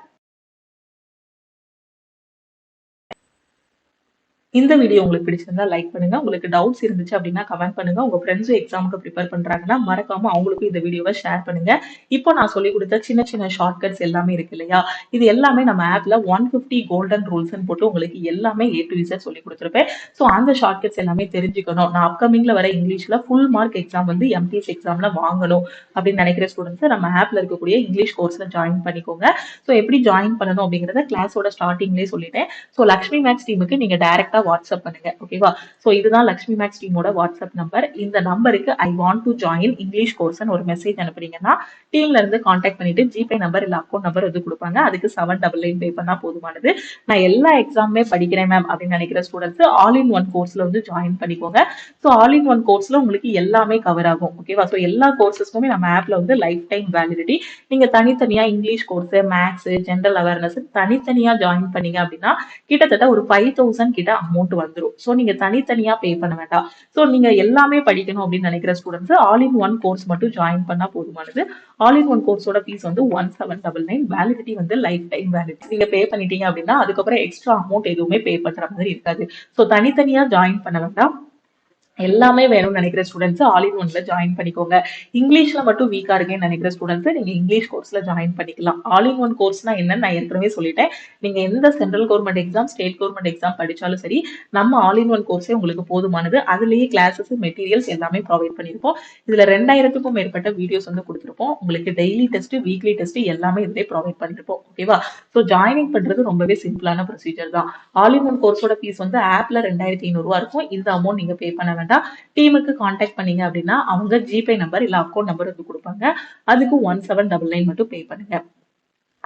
இந்த வீடியோ உங்களுக்கு பிடிச்சிருந்தா லைக் பண்ணுங்க. உங்களுக்கு டவுட்ஸ் இருந்துச்சு அப்படின்னா கமெண்ட் பண்ணுங்க. உங்க ஃப்ரெண்ட்ஸும் எக்ஸாமுக்கு ப்ரிப்பேர் பண்றாங்கன்னா மறக்காம அவங்களுக்கும் இந்த வீடியோவை ஷேர் பண்ணுங்க. இப்போ நான் சொல்லி கொடுத்த சின்ன சின்ன ஷார்ட்கட்ஸ் எல்லாமே இருக்கு இல்லையா, இது எல்லாமே நம்ம ஆப்ல 150 கோல்டன் ரூல்ஸ் போட்டு உங்களுக்கு எல்லாமே A to Z சொல்லி கொடுத்துருப்பேன். ஸோ அந்த ஷார்ட்கட்ஸ் எல்லாமே தெரிஞ்சுக்கணும், நான் அப்கமிங்ல வர இங்கிலீஷ்ல ஃபுல் மார்க் எக்ஸாம் வந்து எம்டிஎஸ் எக்ஸாம்ல வாங்கணும் அப்படின்னு நினைக்கிற ஸ்டூடெண்ட்ஸ் நம்ம ஆப்ல இருக்கக்கூடிய இங்கிலீஷ் கோர்ஸ்ல ஜாயின் பண்ணிக்கோங்க. ஸோ எப்படி ஜாயின் பண்ணணும் அப்படிங்கறத கிளாஸோட ஸ்டார்டிங்லேயே சொல்லிட்டேன். ஸோ லக்ஷ்மி மேக்ஸ் டீமுக்கு நீங்க டைரக்டா வாட்ஸ்அப் பண்ணுங்க. ஓகேவா? சோ இதுதான் லக்ஷ்மி மேக்ஸ் டீமோட வாட்ஸ்அப் நம்பர். இந்த நம்பருக்கு ஐ want to join English course ஒரு மெசேஜ் அனுப்புறீங்கன்னா டீம்ல இருந்து கான்டாக்ட் பண்ணிட்டு ஜிபே நம்பர் இல்ல அக்கௌண்ட் நம்பர் வந்து கொடுப்பாங்க. அதுக்கு 799 பே பண்ணா போதுமானது. நான் எல்லா எக்ஸாமுமே படிக்கிறேன் மேம் அப்படின்னு நினைக்கிற ஸ்டூடெண்ட்ஸ் ஆல் இன் ஒன் கோர்ஸ்ல வந்து ஜாயின் பண்ணிக்கோங்க. ஸோ ஆல் இன் ஒன் கோர்ஸ்ல உங்களுக்கு எல்லாமே கவர் ஆகும். ஓகேவா? ஸோ எல்லா கோர்சஸ்க்குமே நம்ம ஆப்ல வந்து லைஃப் டைம் வேலிடிட்டி. நீங்க தனித்தனியா English course, maths, general awareness தனித்தனியா ஜாயின் பண்ணீங்க அப்படின்னா கிட்டத்தட்ட ஒரு 5000 கிட்ட அமௌண்ட் வந்துடும். ஸோ நீங்க தனித்தனியா பே பண்ண வேண்டாம். ஸோ நீங்க எல்லாமே படிக்கணும் அப்படின்னு நினைக்கிற students all in one course மட்டும் ஜாயின் பண்ணா போதுமானது. ஆல் இன் ஒன் கோர்ஸோட ஃபீஸ் வந்து 1799. வேலிடிட்டி வந்து லைஃப் டைம் வேலிடிட்டி. நீங்க பே பண்ணிட்டீங்க அப்படின்னா அதுக்கப்புறம் எக்ஸ்ட்ரா அமௌண்ட் எதுவுமே பே பண்ற மாதிரி இருக்காது. ஸோ தனித்தனியா ஜாயின் பண்ண வேண்டாம். எல்லாமே வேணும்னு நினைக்கிற ஸ்டூடெண்ட்ஸ் ஆல் இன் ஒன்ல ஜாயின் பண்ணிக்கோங்க. இங்கிலீஷ்ல மட்டும் வீக்கா இருக்கேன்னு நினைக்கிற ஸ்டூடெண்ட்ஸ் நீங்க இங்கிலீஷ் கோர்ஸ்ல ஜாயின் பண்ணிக்கலாம். ஆல் இன் ஒன் கோர்ஸ்னா என்னன்னு நான் ஏற்கனவே சொல்லிட்டேன். நீங்க எந்த central government exam, state government exam படிச்சாலும் சரி, நம்ம ஆல் இன் ஒன் கோர்ஸே உங்களுக்கு போதுமானது. அதுலயே கிளாஸஸ், மெட்டீரியல்ஸ் எல்லாமே ப்ரொவைட் பண்ணிருப்போம். இதுல 2000க்கும் மேற்பட்ட வீடியோஸ் வந்து கொடுத்துருப்போம். உங்களுக்கு டெய்லி டெஸ்ட், வீக்லி டெஸ்ட் எல்லாமே இதுல ப்ரொவைட் பண்ணிருப்போம். ஓகேவா? ஸோ ஜாயினிங் பண்றது ரொம்பவே சிம்பிளான ப்ரொசீஜர் தான். ஆல் இன் ஒன் கோர்ஸோட ஃபீஸ் வந்து ஆப்ல 2500 இருக்கும். இந்த அமௌண்ட் நீங்க பே பண்ண வேண்டாம். டீமுக்கு கான்டாக்ட் பண்ணீங்க அப்படின்னா அவங்க ஜிபே நம்பர் இல்ல அக்கௌண்ட் நம்பர் வந்து கொடுப்பாங்க. அதுக்கு 1799 மட்டும் பே பண்ணுங்க.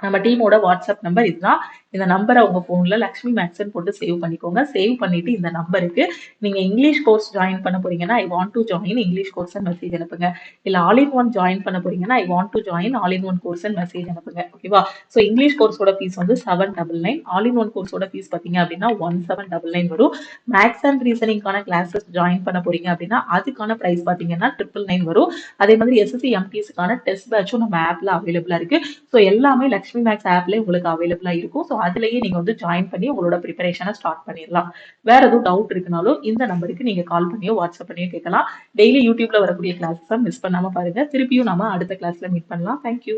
நம்ம டீமோட வாட்ஸ்அப் நம்பர் இதுதான். இந்த நம்பரை உங்க போன்ல லக்ஷ்மி மேக்ஸ் போட்டு சேவ் பண்ணிக்கோங்க. சேவ் பண்ணிட்டு இந்த நம்பருக்கு நீங்க இங்கிலீஷ் கோர்ஸ் ஜாயின் பண்ண போறீங்கன்னா I want to join English course message அனுப்புங்க. இல்ல ஆல் இன் ஒன் ஜாயின் பண்ண போறீங்கன்னா I want to join all in one course message அனுப்புங்க. ஓகேவா? சோ இங்கிலீஷ் கோர்ஸோட ஃபீஸ் வந்து 799. ஆல் இன் ஒன் கோர்ஸோட ஃபீஸ் பாத்தீங்க அப்படின்னா 1799 வரும். மேக்ஸ் அண்ட் ரீசனிங்கான கிளாஸஸ் ஜாயின் பண்ண போறீங்க அப்படின்னா அதுக்கான பிரைஸ் பாத்தீங்கன்னா 999 வரும். அதே மாதிரி SSC MTSக்கான டெஸ்ட் பேட்சும் நம்ம ஆப்ல அவைலபிளா இருக்கு. சோ எல்லாமே லக்ஷ்மி லக்ஷ்மி மேக்ஸ் ஆப்ல உங்களுக்கு அவைலபிளா இருக்கும். ஸோ அதுலயே நீங்க வந்து ஜாயின் பண்ணி உங்களோட ப்ரிப்பரேஷனை ஸ்டார்ட் பண்ணிடலாம். வேற எதுவும் டவுட் இருக்குனாலும் இந்த நம்பருக்கு நீங்க கால் பண்ணியோ வாட்ஸ்அப் பண்ணியோ கேட்கலாம். டெய்லி யூடியூப்ல வரக்கூடிய கிளாஸஸை மிஸ் பண்ணாம பாருங்க. திருப்பியும் நாம அடுத்த கிளாஸ்ல மீட் பண்ணலாம். தேங்க்யூ.